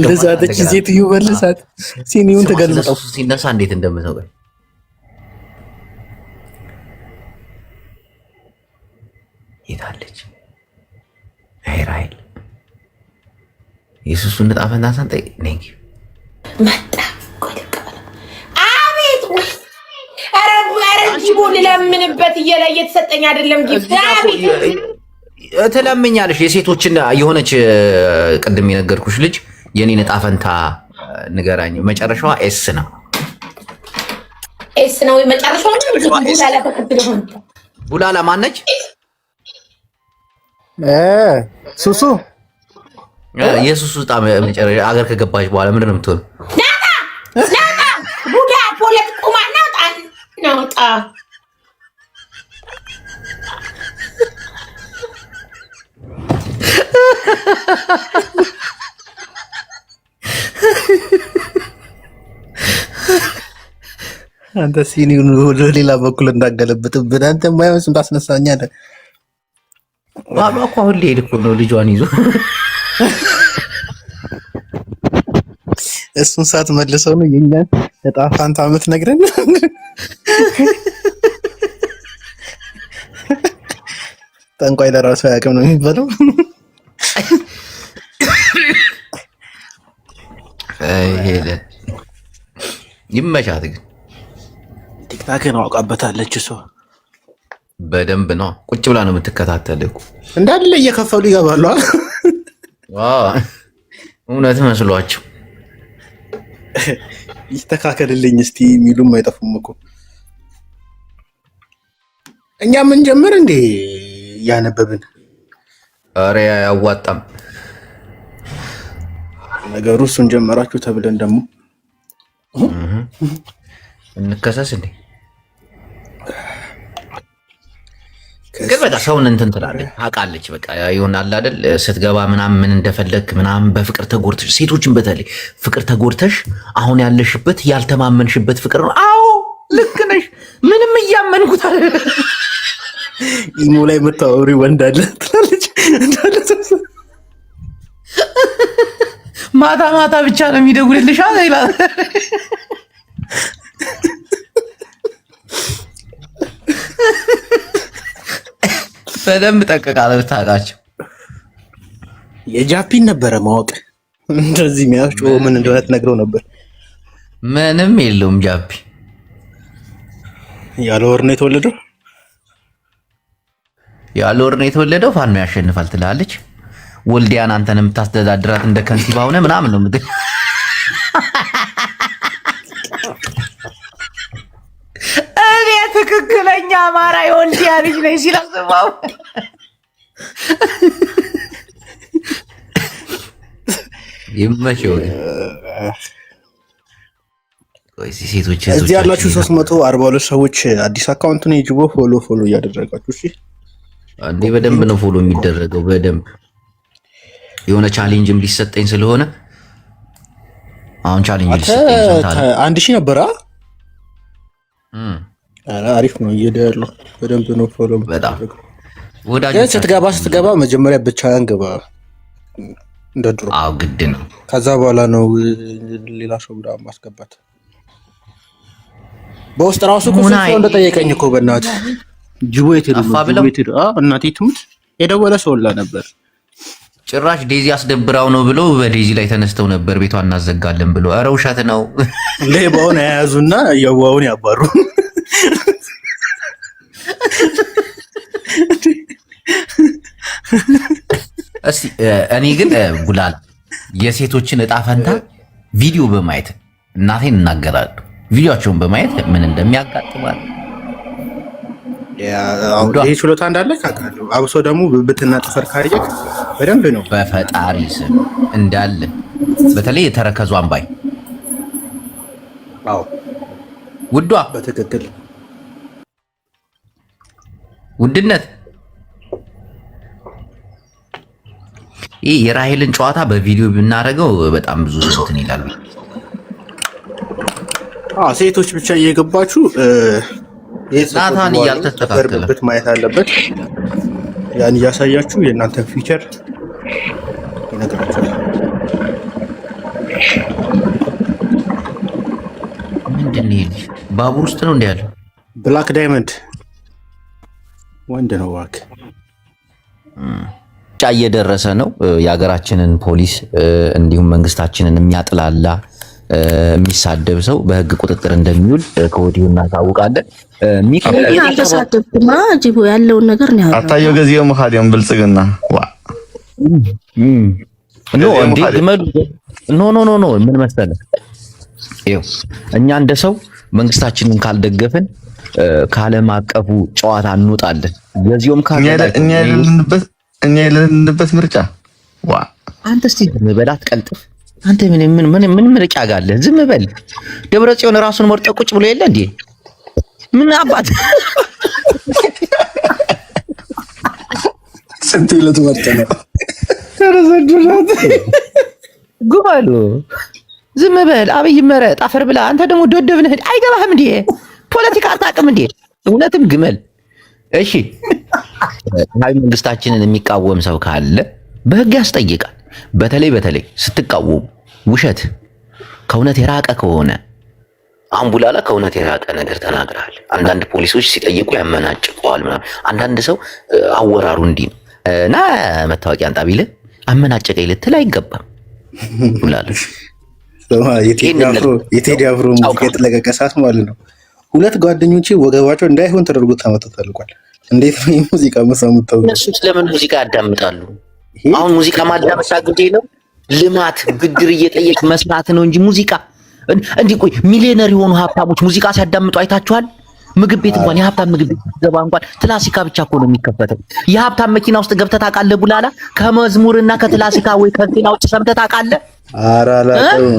መልሳተች ሴትዮ መልሳት ሲኒውን ተገልብጠው ሲነሳ እንዴት እንደምተው የታለች ራይል የሱሱን ዕጣ ፈንታ ሳንጠይቅ ነኝ መጣ። አቤት ጂቦ ልለምንበት እየለ እየተሰጠኝ አይደለም። ትለምኛለሽ። የሴቶችን የሆነች ቅድም የነገርኩሽ ልጅ የኔን ዕጣ ፈንታ ንገራኝ። መጨረሻዋ ኤስ ነው። ኤስ ነው መጨረሻዋ። ቡላላ ተከትሎ ቡላላ ማነች? ሱሱ የሱሱ ዕጣ መጨረሻ አገር ከገባች በኋላ ምንድን ነው የምትሆነው? ናታ ቡዳ ፖለቲኩማ ናውጣ አንተ ሲኒውን ወደ ሌላ በኩል እንዳገለብጥብን አንተ የማይሆን ስም ታስነሳኛለህ። ባሏ እኮ አሁን ሊሄድ እኮ ነው ልጇን ይዞ። እሱን ሰዓት መልሰው ነው የኛን ዕጣ ፈንታ የምትነግረን። ጠንቋይ ለራሱ አያውቅም ነው የሚባለው። ይመቻት ግን ቲክታክን አውቃበታለች እሷ በደንብ ነው። ቁጭ ብላ ነው የምትከታተል እኮ እንዳለ እየከፈሉ ይገባሉ። እውነት መስሏቸው ይስተካከልልኝ እስቲ የሚሉም አይጠፉም እኮ። እኛ ምን ጀምር እንዴ እያነበብን? ኧረ አያዋጣም ነገሩ። እሱን ጀመራችሁ ተብለን ደግሞ እንከሰስ እንዴ? ግን በቃ ሰውን እንትን ትላለች አውቃለች። በቃ ይሆናል አይደል? ስትገባ ምናምን ምን እንደፈለክ ምናምን በፍቅር ተጎርተሽ፣ ሴቶችን በተለይ ፍቅር ተጎርተሽ አሁን ያለሽበት ያልተማመንሽበት ፍቅር ነው። አዎ ልክ ነሽ። ምንም እያመንኩት አለ። ኢሞ ላይ የምታወሪ ወንድ አለ ትላለች። ማታ ማታ ብቻ ነው የሚደውልልሽ አለ ይላል። በደንብ ጠቅቃለ ብታውቃቸው። የጃፒን ነበረ ማወቅ እንደዚህ የሚያስጮ ምን እንደሆነ ትነግረው ነበር። ምንም የለውም ጃፒ። ያለ ወር ነው የተወለደው። ያለ ወር ነው የተወለደው። ፋኖ ያሸንፋል ትላለች። ወልዲያን አንተን የምታስተዳድራት እንደ ከንቲባ ሆነ ምናምን ነው ምድር እኔ ትክክለኛ አማራ የወልዲያ ልጅ ነኝ ሲላስባው ይመቸው። ሴቶች እዚህ ያላችሁ 342 ሰዎች አዲስ አካውንቱን የጅቦ ፎሎ እያደረጋችሁ እሺ። አንዴ በደንብ ነው ፎሎ የሚደረገው። በደንብ የሆነ ቻሌንጅም ሊሰጠኝ ስለሆነ አሁን ቻሌንጅ ሊሰጠኝ ስለታለ 1000 ነበር። አሪፍ ነው እየሄደ ያለው። በደንብ ነው ፎሎ በጣም ወዳጆች። ስትገባ መጀመሪያ ብቻህን ገባ እንደ ድሮ። አዎ ግድ ነው። ከዛ በኋላ ነው ሌላ ሰው ብላ ማስገባት። በውስጥ ራሱ እኮ ሰው እንደጠየቀኝ እኮ በእናትህ ጅቦ የትሄዱ እናቴ ትሙት የደወለ ሰው ላ ነበር። ጭራሽ ዴዚ አስደብራው ነው ብሎ በዴዚ ላይ ተነስተው ነበር ቤቷን እናዘጋለን ብሎ። ኧረ ውሸት ነው። ሌባውን የያዙና የዋውን ያባሩ። እስቲ እኔ ግን ቡላላ የሴቶችን ዕጣ ፈንታ ቪዲዮ በማየት እናቴን እናገራለሁ። ቪዲዮቸውን በማየት ምን እንደሚያጋጥማል ይሄ ችሎታ እንዳለ ካውቃለሁ። አብሶ ደግሞ ብብትና ጥፍር ካየክ በደንብ ነው። በፈጣሪ ስም እንዳለ በተለይ የተረከዙ አምባይ። አዎ ውዷ በትክክል ውድነት። ይህ የራሄልን ጨዋታ በቪዲዮ ብናደርገው በጣም ብዙ እንትን ይላል። ሴቶች ብቻ እየገባችሁ ናታን እያልተስተካከለ ማየት አለበት። ያን እያሳያችሁ የእናንተን ፊቸር ይነግራችኋል። ምንድን ነው ይሄ? ባቡር ውስጥ ነው እንዴ ያለው? ብላክ ዳይመንድ ወንድ ነው እባክህ። ምርጫ እየደረሰ ነው። የሀገራችንን ፖሊስ እንዲሁም መንግስታችንን የሚያጥላላ የሚሳደብ ሰው በህግ ቁጥጥር እንደሚውል ከወዲሁ እናሳውቃለን። ሚካኤል አልተሳደብኩማ ጅቦ ያለውን ነገር ነው ያለው። አታየው ገዚው መካዲም ብልጽግና ኖ እንዴ ግመሉ ኖ ምን መሰለህ ይኸው እኛ እንደ ሰው መንግስታችንን ካልደገፍን ከዓለም አቀፉ ጨዋታ እንወጣለን። ገዚውም እኛ የሌለንበት ምርጫ አንተ እስቲ በላት ቀልጥፍ አንተ ምን ምርጫ ጋለ? ዝም በል። ደብረጽዮን ራሱን መርጦ ቁጭ ብሎ የለ እንዴ? ምን አባት ስንት ይለት መርጦ ነው ተረዘዱላት ጉባሉ። ዝም በል። አብይ መረጥ አፈር ብላ። አንተ ደግሞ ደደብ ነህ። አይገባህም እንዴ? ፖለቲካ አታውቅም እንዴ? እውነትም ግመል። እሺ ሃይ መንግስታችንን የሚቃወም ሰው ካለ በህግ ያስጠይቃል። በተለይ ስትቃወሙ ውሸት ከእውነት የራቀ ከሆነ አሁን ቡላላ ከእውነት የራቀ ነገር ተናግረሃል። አንዳንድ ፖሊሶች ሲጠይቁ ያመናጭቀዋል ምናምን። አንዳንድ ሰው አወራሩ እንዲህ ነው እና መታወቂያ አንጣ ቢልህ አመናጨቀኝ ልትል አይገባም። ቡላላ የቴዲ አፍሮ ሙዚቃ የተለቀቀ ሰዓት ማለት ነው። ሁለት ጓደኞቼ ወገባቸው እንዳይሆን ተደርጎ ታመጣ ተልቋል። እንዴት ነው ሙዚቃ መሳሙት? እነሱ ስለምን ሙዚቃ ያዳምጣሉ? አሁን ሙዚቃ ማዳመጥ ግዴ ነው? ልማት ብድር እየጠየቅ መስራት ነው እንጂ ሙዚቃ እንዲህ ቆይ ሚሊዮነር የሆኑ ሀብታሞች ሙዚቃ ሲያዳምጡ አይታችኋል? ምግብ ቤት እንኳን የሀብታም ምግብ ቤት ገባ እንኳን ክላሲካ ብቻ እኮ ነው የሚከፈተው። የሀብታም መኪና ውስጥ ገብተህ ታውቃለህ? ቡላላ ከመዝሙርና ከክላሲካ ወይ ከዜና ውጭ ሰምተህ ታውቃለህ? ኧረ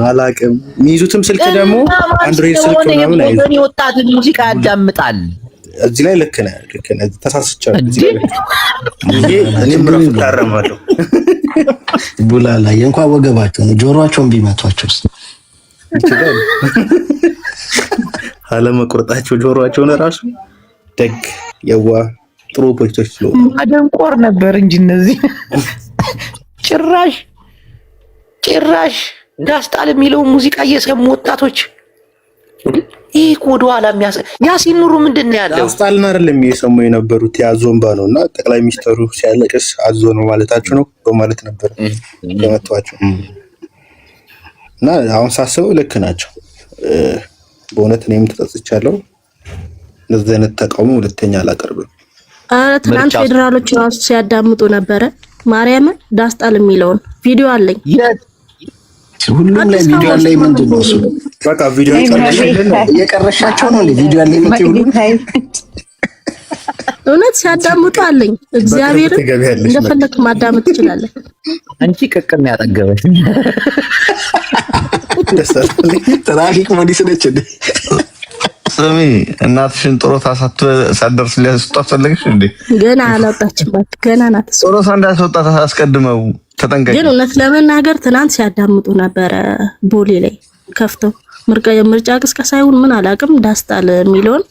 አላውቅም። የሚይዙትም ስልክ ደግሞ አንድሮይድ ስልክ ምናምን አይዙ። ወጣት ሙዚቃ ያዳምጣል። እዚህ ላይ ልክ ነህ ተሳስቻለሁ። ይሄ እኔም ራሱ ታረማለሁ። ቡላላ የእንኳን ወገባቸው ነው ጆሮአቸውን ቢመቷቸውስ ይችላል። አለመቁረጣቸው ጆሮአቸውን ራሱ ደግ የዋ ጥሩ ፖሊሶች ስለሆኑ አደንቆር ነበር እንጂ እነዚህ ጭራሽ ዳስጣል የሚለው ሙዚቃ እየሰሙ ወጣቶች ይሄ ወደ ኋላ ያሲን ኑሩ ምንድን ነው ያለው? ዳስጣልን አይደለም እየሰሙ የነበሩት የአዞንባ ነው። እና ጠቅላይ ሚኒስትሩ ሲያለቅስ አዞ ነው ማለታችሁ ነው በማለት ነበር የመቷቸው። እና አሁን ሳስበው ልክ ናቸው። በእውነት እኔም ተጸጽቻለሁ። እንደዚህ አይነት ተቃውሞ ሁለተኛ አላቀርብም። ትናንት ፌዴራሎች ራሱ ሲያዳምጡ ነበረ። ማርያምን ዳስጣል የሚለውን ቪዲዮ አለኝ። ሁሉም ላይ ቪዲዮ አለኝ። ምንድን ነው እሱ? በቃ ቪዲዮ እየቀረሻቸው ነው ቪዲዮ አለኝ የምትይው እውነት ሲያዳምጡ አለኝ። እግዚአብሔር እንደፈለክ ማዳመጥ ትችላለህ። አንቺ ቅቅም ያጠገበሽ ትራፊክ ፖሊስ ነች እንዴ? ስሚ እናትሽን ጦሮታ ሳትደርስ ሊያስወጣት ፈለግሽ እንዴ? ገና አላወጣችም። ገና ናት። ጦሮታ እንዳስወጣት አስቀድመው ተጠንቀቂ። ግን እውነት ለመናገር ትናንት ሲያዳምጡ ነበረ ቦሌ ላይ ከፍተው የምርጫ ቅስቀሳ ይሁን ምን አላውቅም። ዳስጣል የሚለውን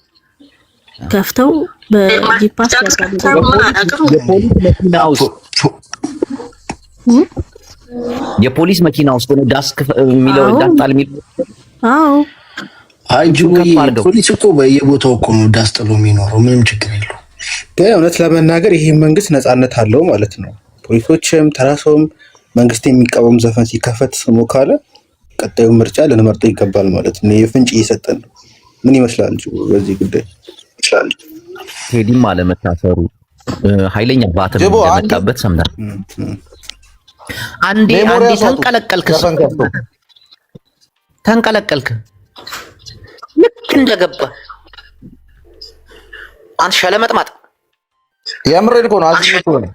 ከፍተው በጂፓስ ያዳምጡ። የፖሊስ መኪና ውስጥ ነው ዳስክ የሚለው ዳስጣል የሚለው። አዎ አጅቦይ ፖሊስ እኮ በየቦታው እኮ ነው ዳስጥሎ የሚኖረው። ምንም ችግር የለው። ግን እውነት ለመናገር ይሄ መንግስት ነፃነት አለው ማለት ነው። ፖሊሶችም ተራሰውም መንግስት የሚቃወም ዘፈን ሲከፈት ስሙ ካለ ቀጣዩ ምርጫ ልንመርጠው ይገባል ማለት ነው። የፍንጭ እየሰጠን ነው። ምን ይመስላል በዚህ ጉዳይ? ቴዲም አለመታሰሩ ኃይለኛ ባትም እንደመጣበት ሰምተናል። አንዴ ተንቀለቀልክ ልክ እንደገባ አንተ ሸለመጥማጥ የምሬድ እኮ ነው። አዝልቶ ነው።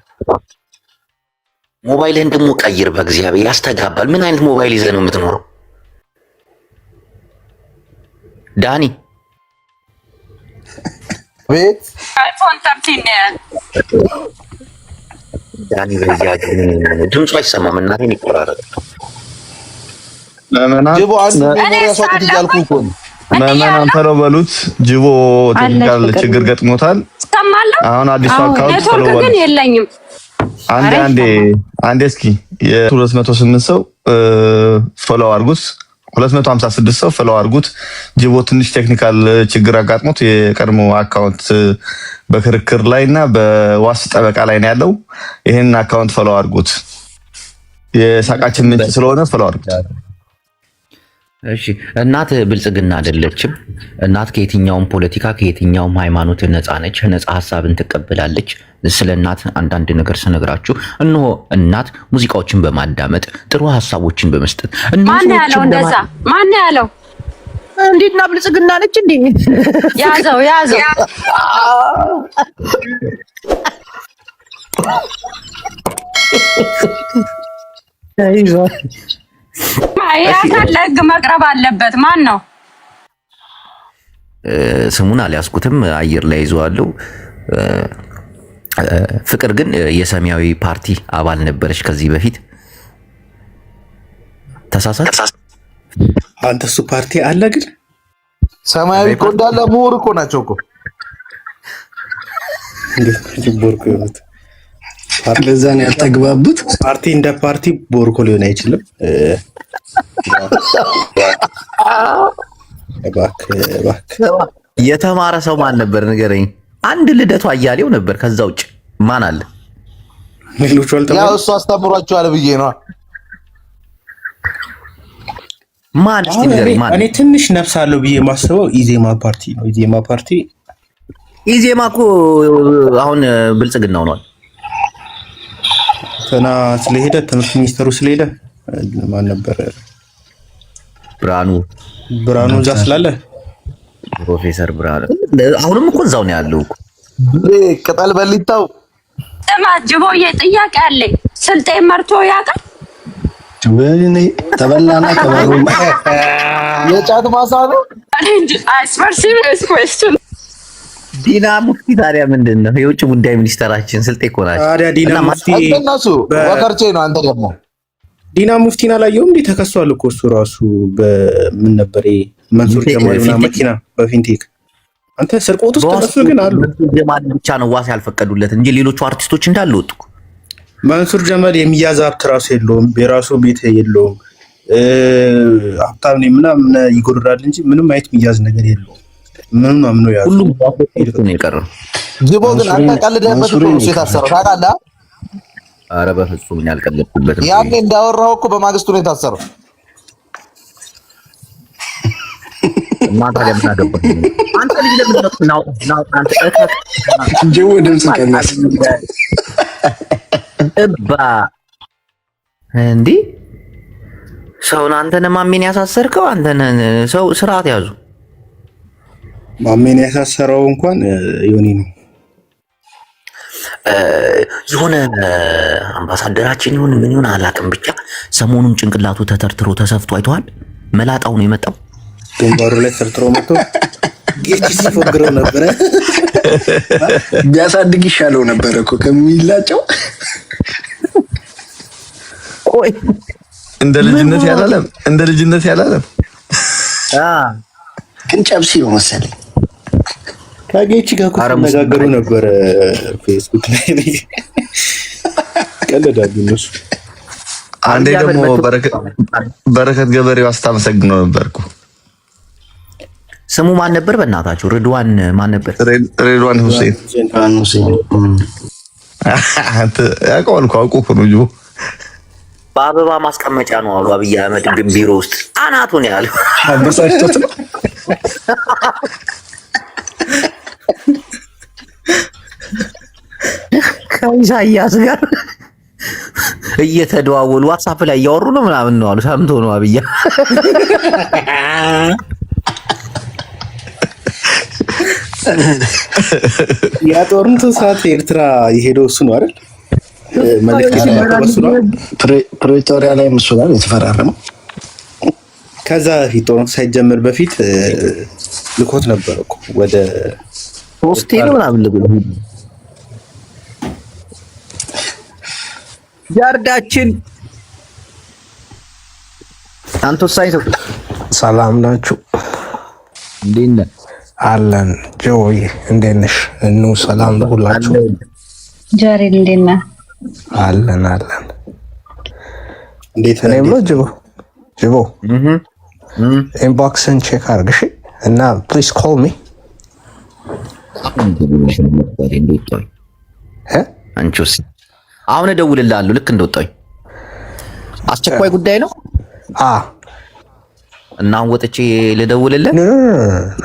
ሞባይልህን ደግሞ ቀይር በእግዚአብሔር ያስተጋባል። ምን አይነት ሞባይል ይዘህ ነው የምትኖረው ዳኒ? ቤት አይፎን 13 ነው ዳኒ በያጅ ድምፁ አይሰማም። እናቴን ይቆራረጥ ጅቦ አንድ ነገር ያሳውቁት እያልኩ እኮ ነው። መመናን ተለው በሉት። ጅቦ ቴክኒካል ችግር ገጥሞታል። ሰማለሁ። አሁን አዲስ አካውንት ተለው ግን የለኝም። አንዴ እስኪ የ208 ሰው ፎሎው አድርጉት። 256 ሰው ፍለው አድርጉት። ጅቦ ትንሽ ቴክኒካል ችግር አጋጥሞት የቀድሞ አካውንት በክርክር ላይና በዋስ ጠበቃ ላይ ነው ያለው። ይሄን አካውንት ፍለው አድርጉት። የሳቃችን ምንጭ ስለሆነ ፍለው አድርጉት። እሺ እናት ብልጽግና አይደለችም። እናት ከየትኛውም ፖለቲካ ከየትኛውም ሃይማኖት ነፃ ነች። ነፃ ሀሳብን ትቀበላለች። ስለ እናት አንዳንድ ነገር ስነግራችሁ እነሆ እናት ሙዚቃዎችን በማዳመጥ ጥሩ ሀሳቦችን በመስጠት ማን ያለው እንደዛ? ማን ያለው? እንዴትና ብልጽግና ነች እንዴ? ያዘው ያካል ለህግ መቅረብ አለበት። ማን ነው? ስሙን አልያዝኩትም፣ አየር ላይ ይዘዋለሁ። ፍቅር ግን የሰማያዊ ፓርቲ አባል ነበረች ከዚህ በፊት። ተሳሳት አንተ እሱ ፓርቲ አለ ግን ሰማያዊ እኮ እንዳለ ምሁር እኮ ናቸው እኮ ለዛ ነው ያልተግባቡት። ፓርቲ እንደ ፓርቲ ቦርኮ ሊሆን አይችልም። እባክህ የተማረ ሰው ማን ነበር ንገረኝ። አንድ ልደቱ አያሌው ነበር። ከዛ ውጭ ማን አለ? ሌሎቹ አልተማሩ። ያው እሱ አስተምሯቸዋል ብዬ ነው። ማን እስቲ ንገረኝ። ማን? እኔ ትንሽ ነፍስ አለው ብዬ ማስበው ኢዜማ ፓርቲ ነው። ኢዜማ እኮ አሁን ብልጽግና ሆኗል። ተና ስለሄደ ትምህርት ሚኒስተሩ ስለሄደ ማን ነበር? ብርሃኑ እዛ ስላለ ፕሮፌሰር ብርሃኑ አሁንም እኮ እዛው ነው ያለው እኮ ቅጠል በሊታው ጅቦዬ ጥያቄ አለኝ። ስልጤ መርቶ ያውቃል? ወይኔ ተበላና ተባሉ። የጫት ማሳ ነው እንጂ ሲሪየስ ኩዌስችን። ዲና ሙፍቲ ታዲያ ምንድን ነው? የውጭ ጉዳይ ሚኒስተራችን ስልጤ እኮ ናቸው። ታዲያ ዲና ሙፍቲ እነሱ ወከርቼ ነው። አንተ ደግሞ ዲና ሙፍቲን አላየሁም እንዴ? ተከሷል እኮ እሱ ራሱ በምን ነበር መንሱር ጀማልና መኪና በፊንቴክ። አንተ ስርቆት ውስጥ እነሱ ግን አሉ። ጀማል ብቻ ነው ዋስ ያልፈቀዱለት እንጂ ሌሎቹ አርቲስቶች እንዳለ ወጡ። መንሱር ጀማል የሚያዝ ሀብት ራሱ የለውም፣ የራሱ ቤት የለውም። ሀብታም ነኝ ምናምን ይጎርራል እንጂ ምንም አይነት የሚያዝ ነገር የለውም። ምንም አምነው ያዙ። ሁሉም ነው የቀረው። ጅቦ ግን አንተ ቀልደህበት እኮ ነው የታሰረው ታውቃለህ? ኧረ በፍጹም እኔ አልቀለድኩበትም። ያኔ እንዳወራው እኮ በማግስቱ ነው የታሰረው። እና ታዲያ ምን አገባህ? አንተ ልጅ ለምን ነው አንተ ጅቦ ድምጽ ቀነስ እባ እንዴ ሰውን አንተን ማሜን ያሳሰርከው አንተን። ሰው ስርዓት ያዙ። ማሜን ያሳሰረው እንኳን ዮኒ ነው። የሆነ አምባሳደራችን ይሁን ምን ይሁን አላውቅም፣ ብቻ ሰሞኑን ጭንቅላቱ ተተርትሮ ተሰፍቶ አይተዋል። መላጣው ነው የመጣው። ግንባሩ ላይ ተርትሮ መጥቶ ጌች ሲፎግረው ነበረ። ቢያሳድግ ይሻለው ነበረ እኮ ከሚላጨው። ቆይ እንደ ልጅነት ያላለም ግን ጨብሲ ነው መሰለኝ። ከጌች ጋር እኮ ተነጋገሩ ነበረ ፌስቡክ ላይ ቀለዳሉ እነሱ። አንዴ ደግሞ በረከት ገበሬው አስታመሰግነው ነበርኩ። ስሙ ማን ነበር? በእናታችሁ ርድዋን ማን ነበር? ሬድዋን ሁሴን። አንተ ያውቀዋል እኮ አውቆ እኮ ነው ጅቦ። በአበባ ማስቀመጫ ነው አሉ አብይ አህመድ ግን ቢሮ ውስጥ አናቱን ያለው አበሳጭቶት ነው። ከኢሳያስ ጋር እየተደዋወሉ ዋትስአፕ ላይ እያወሩ ነው ምናምን ነው አሉ። ሰምቶ ነው አብይ ያ ጦርነቱ ሰዓት ኤርትራ የሄደው እሱ ነው አይደል? ፕሪቶሪያ ላይ እሱ ጋር የተፈራረመው። ከዛ በፊት ጦርነቱ ሳይጀመር በፊት ልኮት ነበር እኮ ወደ ሆስቴል ምናምን ልብሎ ያርዳችን። አንተ ሳይሰው ሰላም ናችሁ? እንዴት ነህ? አለን። ጆይ እንዴት ነሽ? እኑ ሰላም ነው ሁላችሁ? ጃሬል እንዴት ነህ? አለን። እንዴት ነህ? ጅቦ ኢንቦክስን ቼክ አድርግ እሺ። እና ፕሊዝ ኮል ሚ አንቺስ አሁን እደውልልሃለሁ ልክ እንደወጣሁኝ። አስቸኳይ ጉዳይ ነው እና አሁን ወጥቼ ልደውልልህ?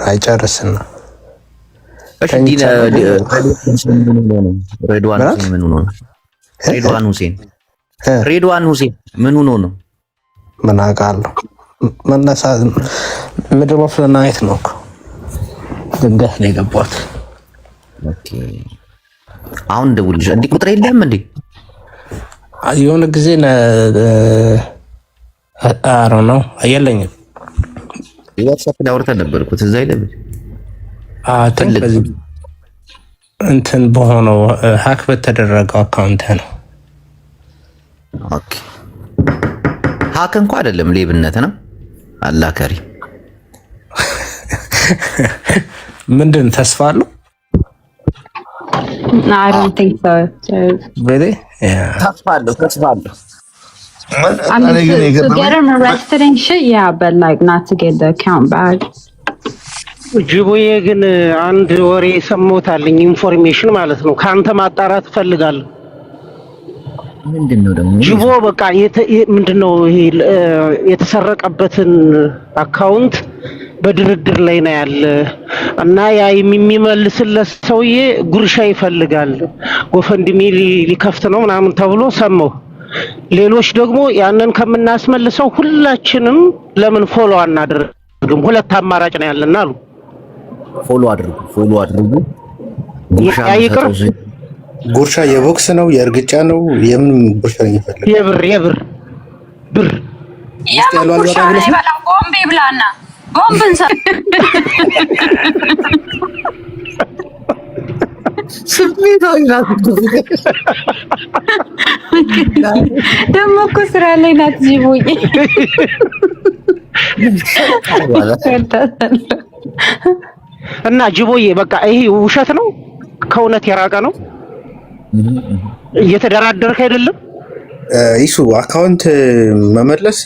አይጨርስና ሬድዋን ሁሴን ምን ሆኖ ነው? ምን አውቃለሁ። መነሳት ምድር ኦፍ ዘ ናይት ነው እኮ ድንገት ነው የገባሁት። ኦኬ አሁን ደውልልሽ። እንዴ ቁጥር የለም እንዴ? የሆነ ጊዜ አሮ ነው የለኝም። ዋትስአፕ ላይ አውርተን ነበር እኮ ትዝ አይልም? እንትን በሆነው ሀክ በተደረገው አካውንት ነው። ኦኬ ሀክ እንኳን አይደለም ሌብነት ነው። አላህ ከሪም። ምንድን ተስፋ አለው? No, I don't think so. Really? ተስፋ አለው። I mean, to get him arrested and shit, yeah, but like not to get the account back. ጅቦዬ ግን አንድ ወሬ ሰሞታልኝ ኢንፎርሜሽን ማለት ነው። ካንተ ማጣራት ፈልጋለሁ። ምንድነው ደግሞ? ጅቦ በቃ ምንድነው ይሄ የተሰረቀበትን አካውንት በድርድር ላይ ነው ያለ እና ያ የሚመልስለት ሰውዬ ጉርሻ ይፈልጋል። ጎፈንድሚ ሊከፍት ነው ምናምን ተብሎ ሰማሁ። ሌሎች ደግሞ ያንን ከምናስመልሰው ሁላችንም ለምን ፎሎ አናደርግም? ሁለት አማራጭ ነው ያለና አሉ። ፎሎ አድርጉ። ጉርሻ የቦክስ ነው የእርግጫ ነው የምን ጉርሻ ነው ይፈልጋል? የብር ጉርሻ ላይ በላ ቦምብ ይብላና ቦምብን ስሜታዊ ናት ደግሞ እኮ ስራ ላይ ናት ጅቦዬ። እና ጅቦዬ በቃ ይሄ ውሸት ነው፣ ከእውነት የራቀ ነው። እየተደራደርክ አይደለም። ይሱ አካውንት መመለስ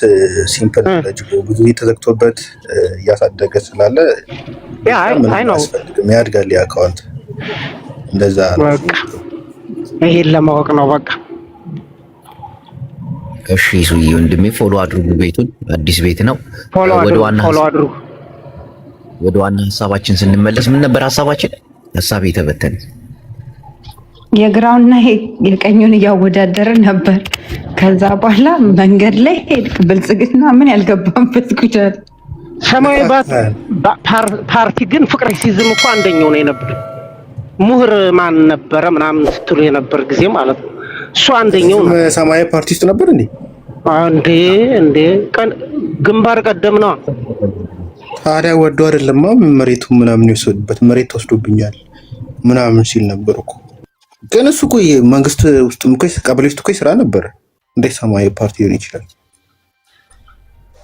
ሲምፕል ነው። ጅቦ ብዙ ተዘግቶበት እያሳደገ ስላለ አይ ነው ያድጋል አካውንት እንደዛ ነው። ይሄን ለማወቅ ነው በቃ። እሺ ይሱዬ ወንድሜ ፎሎ አድርጉ። ቤቱን አዲስ ቤት ነው። ፎሎ አድርጉ። ወደ ዋና ሐሳባችን ስንመለስ ምን ነበር ሐሳባችን? ሐሳብ የተበተነ የግራውና የቀኙን እያወዳደረ ነበር። ከዛ በኋላ መንገድ ላይ ሄድክ። ብልጽግና ምን ያልገባበት ጉዳይ። ሰማያዊ ፓርቲ ግን ፍቅር ሲዝም እኮ አንደኛው ነው የነበር። ምሁር ማን ነበረ ምናምን ስትሉ የነበር ጊዜ ማለት ነው። እሱ አንደኛው ነው። ሰማያዊ ፓርቲ ውስጥ ነበር እንዴ ግንባር ቀደም ነው። ታዲያ ወዶ አይደለም መሬቱ ምናምን ይወስድበት መሬት ተወስዶብኛል ምናምን ሲል ነበር እኮ። ግን እሱ እኮ መንግስት ውስጥ እኮ ቀበሌ ውስጥ እኮ ስራ ነበር። እንዴት ሰማያዊ ፓርቲ ሊሆን ይችላል?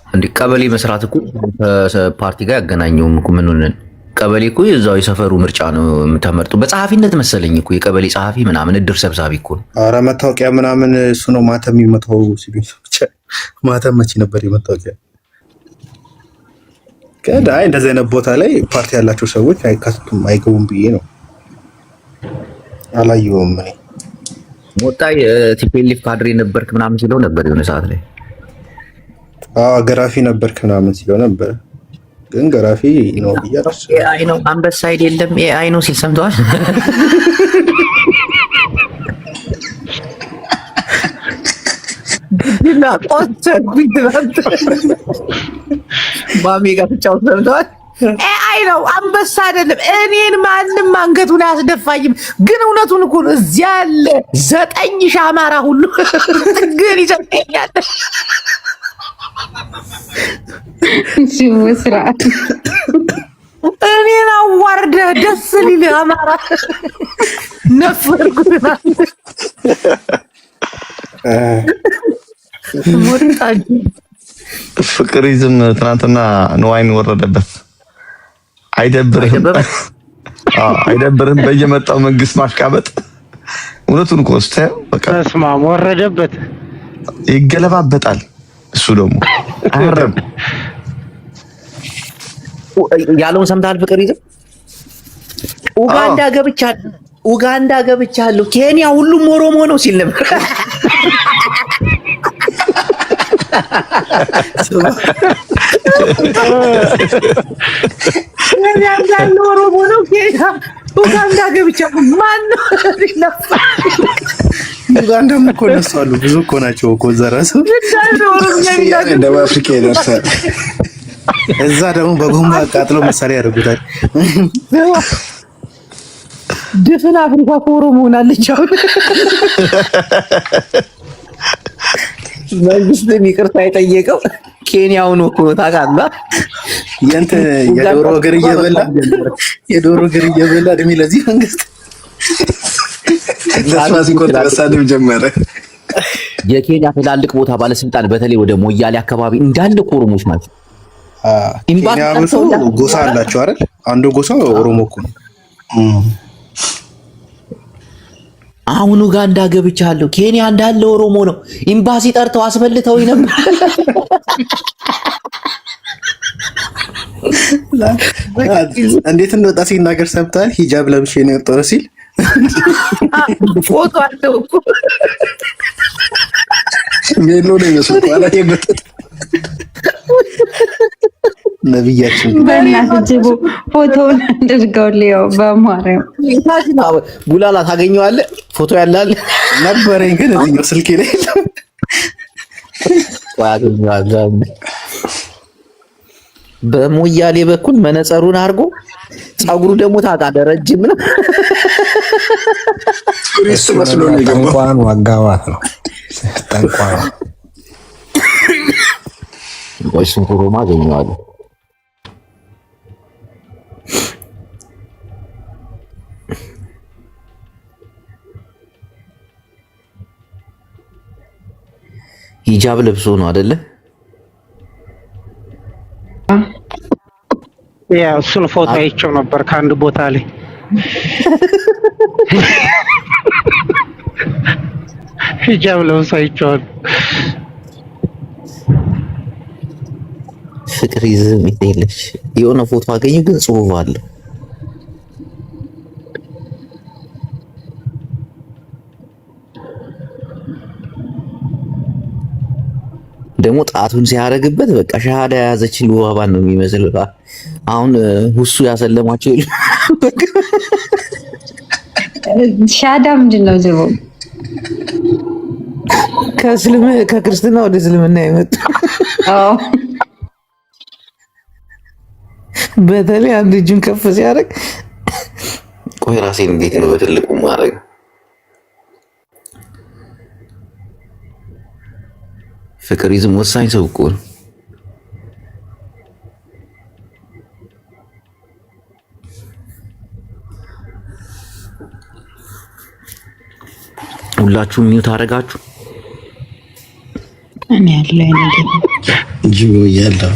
እንዴ ቀበሌ መስራት እኮ ፓርቲ ጋር ያገናኘውም እኮ ምን ሆነን? ቀበሌ እኮ የዛው የሰፈሩ ምርጫ ነው የምታመርጡ። በጸሐፊነት መሰለኝ እኮ የቀበሌ ጸሐፊ ምናምን እድር ሰብሳቢ እኮ ነው። ኧረ መታወቂያ ምናምን እሱ ነው ማተም የሚመታው ሲሉኝ ብቻ ማተም መቼ ነበር የመታወቂያ? ከዳይ እንደዚህ አይነት ቦታ ላይ ፓርቲ ያላቸው ሰዎች አይካተቱም አይገቡም ብዬ ነው አላየሁም። እኔ ሞጣይ ቲፒኤልኤፍ ካድሬ ነበርክ ምናምን ሲለው ነበር የሆነ ሰዓት ላይ። ገራፊ ነበርክ ምናምን ሲለው ነበር። ግን ገራፊ ነው ብያለሁ። ኤአይ ነው አንበሳ አይደለም ኤአይ ነው ሲል ሰምተዋል። እና ቆንጆ ቢድራንት ማሚ ጋር ተጫውተው ሰምተዋል። ኤአይ ነው አንበሳ አይደለም። እኔን ማንም አንገቱን አያስደፋኝም። ግን እውነቱን እኮ ነው። እዚያ ያለ 9,000 አማራ ሁሉ ግን ይጨቀኛል። ስርዓት እኔን አዋርደህ ደስ ሊል አማራ ነፈርኩና ፍቅሪዝም ትናንትና ንዋይን ወረደበት። አይደብርህም? አይደብርህም? በየመጣው መንግስት ማሽቃበጥ። እውነቱን እኮ ስታየው በቃ ተስማም ወረደበት። ይገለባበጣል። እሱ ደግሞ አረም ያለውን ሰምተሃል? ፍቅር ይዘው ኡጋንዳ ገብቻለሁ፣ ኬንያ ሁሉም ኦሮሞ ነው ሲል ነበር። ኦሮሞ ነው ኬንያ ኡጋንዳ ገብቻለሁ። ማን ነው? ኡጋንዳም እኮ እነሱ አሉ፣ ብዙ እኮ ናቸው እኮ እዛ ራሱ ደቡብ አፍሪካ ይደርሳል። እዛ ደግሞ በጎማ አቃጥሎ መሳሪያ ያደርጉታል። ድፍን አፍሪካ ኦሮሞ ሆናለች። አሁን መንግስትን ይቅርታ የጠየቀው ኬንያውን እኮ ታውቃለህ። የዶሮ እግር እየበላ እድሜ ለዚህ መንግስት ተስፋ ሲቆርጥ መሳደብ ጀመረ። የኬንያ ትላልቅ ቦታ ባለስልጣን በተለይ ወደ ሞያሌ አካባቢ እንዳለ ኦሮሞች ናቸው። ኬንያ ብዙ ጎሳ አላቸው አይደል? አንዱ ጎሳ ኦሮሞ እኮ ነው። አሁን ኡጋንዳ ገብቻለሁ፣ ኬንያ እንዳለ ኦሮሞ ነው። ኤምባሲ ጠርተው አስበልተው ነበር። እንዴት እንደወጣ ሲናገር ሰምተሃል? ሂጃብ ለብሼ ነው የወጣው ሲል ፎቶ አለው እኮ ሜሎ ነው የሚመስለው። አላየበት ነብያችን በእናትህ ፎቶውን አድርገውልኝ በማርያም ቡላላ ታገኘዋለህ። ፎቶ ያላል ነበረኝ ግን እዚህኛው ስልኬ ላይ በሞያሌ በኩል መነጸሩን አድርጎ ጸጉሩ ደግሞ ታውቃለህ ረጅም ነው። ቱሪስት መስሎ ነው የገባው። እንኳን ዋጋዋት ነው ጠንቋን ወይስ ሮማ አገኘዋለሁ። ሂጃብ ለብሶ ነው አይደለ? ያ እሱን ፎቶ አይቼው ነበር ከአንድ ቦታ ላይ ሂጃብ ለብሶ አይቼዋለሁ። ፍቅር ይዝም ይተይልሽ የሆነ ፎቶ አገኘ ግን ጽሁፍ አለ። ደግሞ ጣቱን ሲያረግበት በቃ ሻሃዳ የያዘች ልዋባን ነው የሚመስል። አሁን ሁሱ ያሰለማቸው ሻሃዳ ምንድን ነው? ዝቦ ከክርስትና ወደ እስልምና የመጡ በተለይ አንድ እጁን ከፍ ሲያደርግ ቆይ ራሴን እንዴት ነው በትልቁ ማድረግ? ፍቅር ይዝም ወሳኝ ሰው እኮ ነው። ሁላችሁም ሚውት አደረጋችሁ? እኔ ያለኝ ነገር ጂቦ ያለው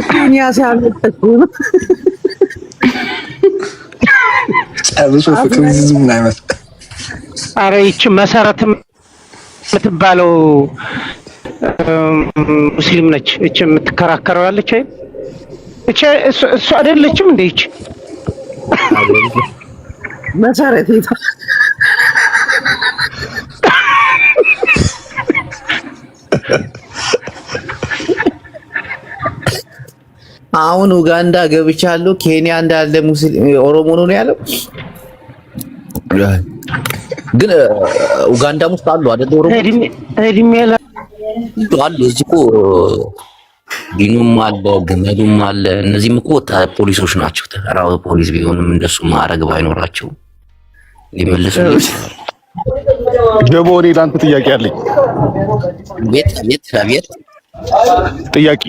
ኬንያ ሲያመጣው ጨርሶ ፍቅር ዝም አይመስ። አረ ይቺ መሰረት የምትባለው ሙስሊም ነች። እቺ የምትከራከረው ያለች አይደል? እሱ አይደለችም እንዴ? ይቺ መሰረት አሁን ኡጋንዳ ገብቻለሁ፣ ኬንያ እንዳለ ሙስሊም ኦሮሞ ነው ያለው። ግን ኡጋንዳም ውስጥ አሉ አይደል ኦሮሞ እድሜ አሉ። እዚህ እኮ ዲኑም አለ ግመሉም አለ። እነዚህም እኮ ፖሊሶች ናቸው። ተራው ፖሊስ ቢሆንም እንደሱ ማዕረግ ባይኖራቸው ሊመልሱ ይችላል። ጀቦ እኔ ለአንተ ጥያቄ አለኝ። ቤት ጥያቄ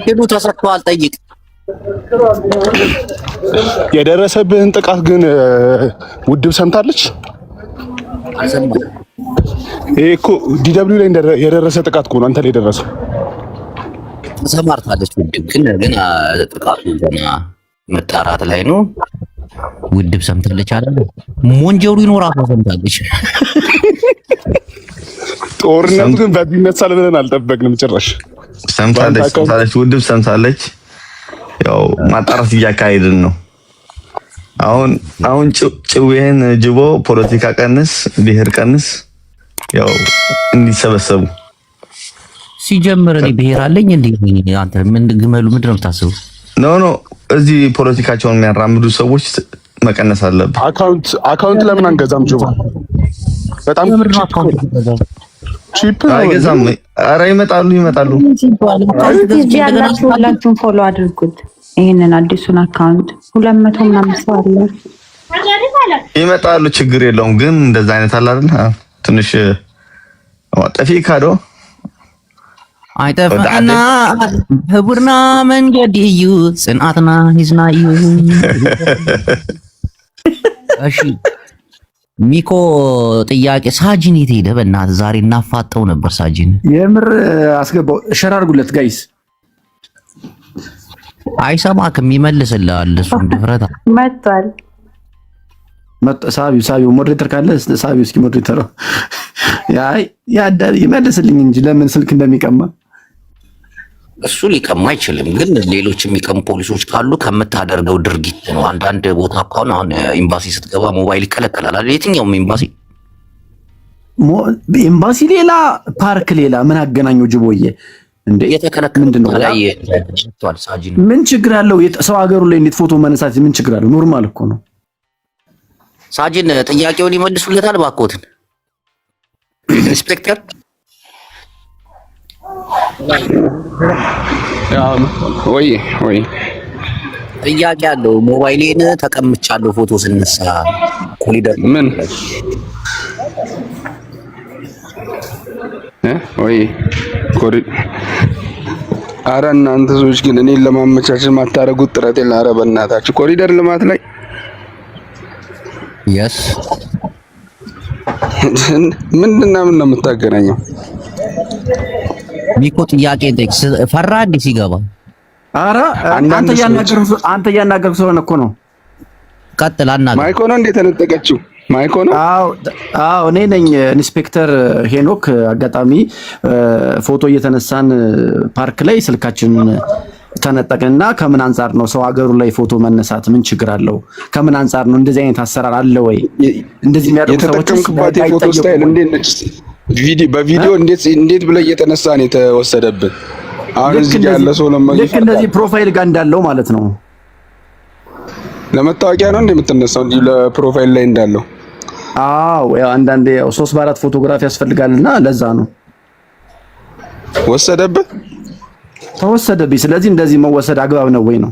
እድሉ ተሰጥቷል። ጠይቅ። የደረሰብህን ጥቃት ግን ውድብ ሰምታለች? ይሄ እኮ ዲደብሊው ላይ የደረሰ ጥቃት እኮ ነው አንተ ላይ የደረሰው። ተሰማርታለች ውድብ ግን ጥቃቱ ገና መጣራት ላይ ነው። ውድብ ሰምታለች አይደል? ሞንጀሩ ይኖራል ሰምታለች። ጦርነቱ ግን በዚህ ይነሳል ብለን አልጠበቅንም ጭራሽ። ሰምታለች ውድብ ሰምታለች። ያው ማጣራት እያካሄድን ነው። አሁን ጭዌን ጅቦ ፖለቲካ ቀንስ፣ ብሔር ቀንስ፣ ያው እንዲሰበሰቡ ሲጀምር እኔ ብሔር አለኝ እንዴ? አንተ ምን ግመሉ ምንድን ነው የምታስበው? ኖ እዚህ ፖለቲካቸውን የሚያራምዱ ሰዎች መቀነስ አለብህ። አካውንት ለምን አንገዛም? ጅቦ በጣም ቺፕ አይገዛም። ኧረ ይመጣሉ። እዚህ ያላችሁ ሁላችሁም ፎሎ አድርጉት ይሄንን አዲሱን አካውንት 200 ምናምን ሰው አለ። ይመጣሉ፣ ችግር የለውም። ግን እንደዛ አይነት አለ አይደል? ትንሽ ጠፊ ካዶ አይጠፋና ህቡርና መንገድ እዩ ጽንዓትና ሂዝና እዩ። እሺ ሚኮ ጥያቄ ሳጂን የት ሄደ? በእናትህ ዛሬ እናፋጠው ነበር። ሳጂን የምር አስገባው። ሸር አድርጉለት ጋይስ። አይሰማክም፣ ይመልስልሃል። እሱም ድፍረት መጥቷል። ሳቢው ሞዴሬተር ካለ ሳቢው እስኪ ሞዴሬተር ይመልስልኝ እንጂ ለምን ስልክ እንደሚቀማ እሱ ሊቀማ አይችልም። ግን ሌሎች የሚቀሙ ፖሊሶች ካሉ ከምታደርገው ድርጊት ነው። አንዳንድ ቦታ ከሆነ አሁን ኤምባሲ ስትገባ ሞባይል ይከለከላል አይደል? የትኛውም ኤምባሲ ሌላ፣ ፓርክ ሌላ። ምን አገናኘው ጅቦዬ? እንዴ የተከለከለ ምንድነው? ምን ችግር አለው? ሰው ሀገሩ ላይ እንዴት ፎቶ መነሳት ምን ችግር አለው? ኖርማል እኮ ነው። ሳጅን ጥያቄውን ይመልሱለታል። ባኮትን ኢንስፔክተር ወይ ጥያቄ አለው። ሞባይሌን ተቀምጫለሁ ፎቶ ስነሳ ኮሊደር ምን አረ እናንተ ሰዎች ግን እኔን ለማመቻቸት ማታረጉት ጥረት የለ። አረ በእናታችሁ ኮሪደር ልማት ላይ ምንድን ነው የምታገናኘው? ሚኮ ጥያቄ ፈራ እንዴ ሲገባ? አረ አንተ እያናገርኩ ስለሆነ እኮ ነው። ቀጥል። አናገር ማይኮ ነው እንዴ ተነጠቀችው? ማይኮ ነው? አዎ እኔ ነኝ ኢንስፔክተር ሄኖክ። አጋጣሚ ፎቶ እየተነሳን ፓርክ ላይ ስልካችን ተነጠቅንና ከምን አንፃር ነው ሰው ሀገሩ ላይ ፎቶ መነሳት ምን ችግር አለው? ከምን አንፃር ነው? እንደዚህ አይነት አሰራር አለ ወይ? እንደዚህ የሚያደርጉ ሰዎች የተጠቀምክባት የፎቶ ስታይል እንዴት ነች? በቪዲዮ እንዴት ብለህ እየተነሳ ነው የተወሰደብህ? አሁን እዚህ ያለ ሰው ልክ እንደዚህ ፕሮፋይል ጋር እንዳለው ማለት ነው። ለመታወቂያ ነው እንደምትነሳው እንጂ ለፕሮፋይል ላይ እንዳለው። አዎ ያው አንዳንዴ ያው 3 በ4 ፎቶግራፍ ያስፈልጋልና ለዛ ነው ተወሰደብኝ። ስለዚህ እንደዚህ መወሰድ አግባብ ነው ወይ ነው?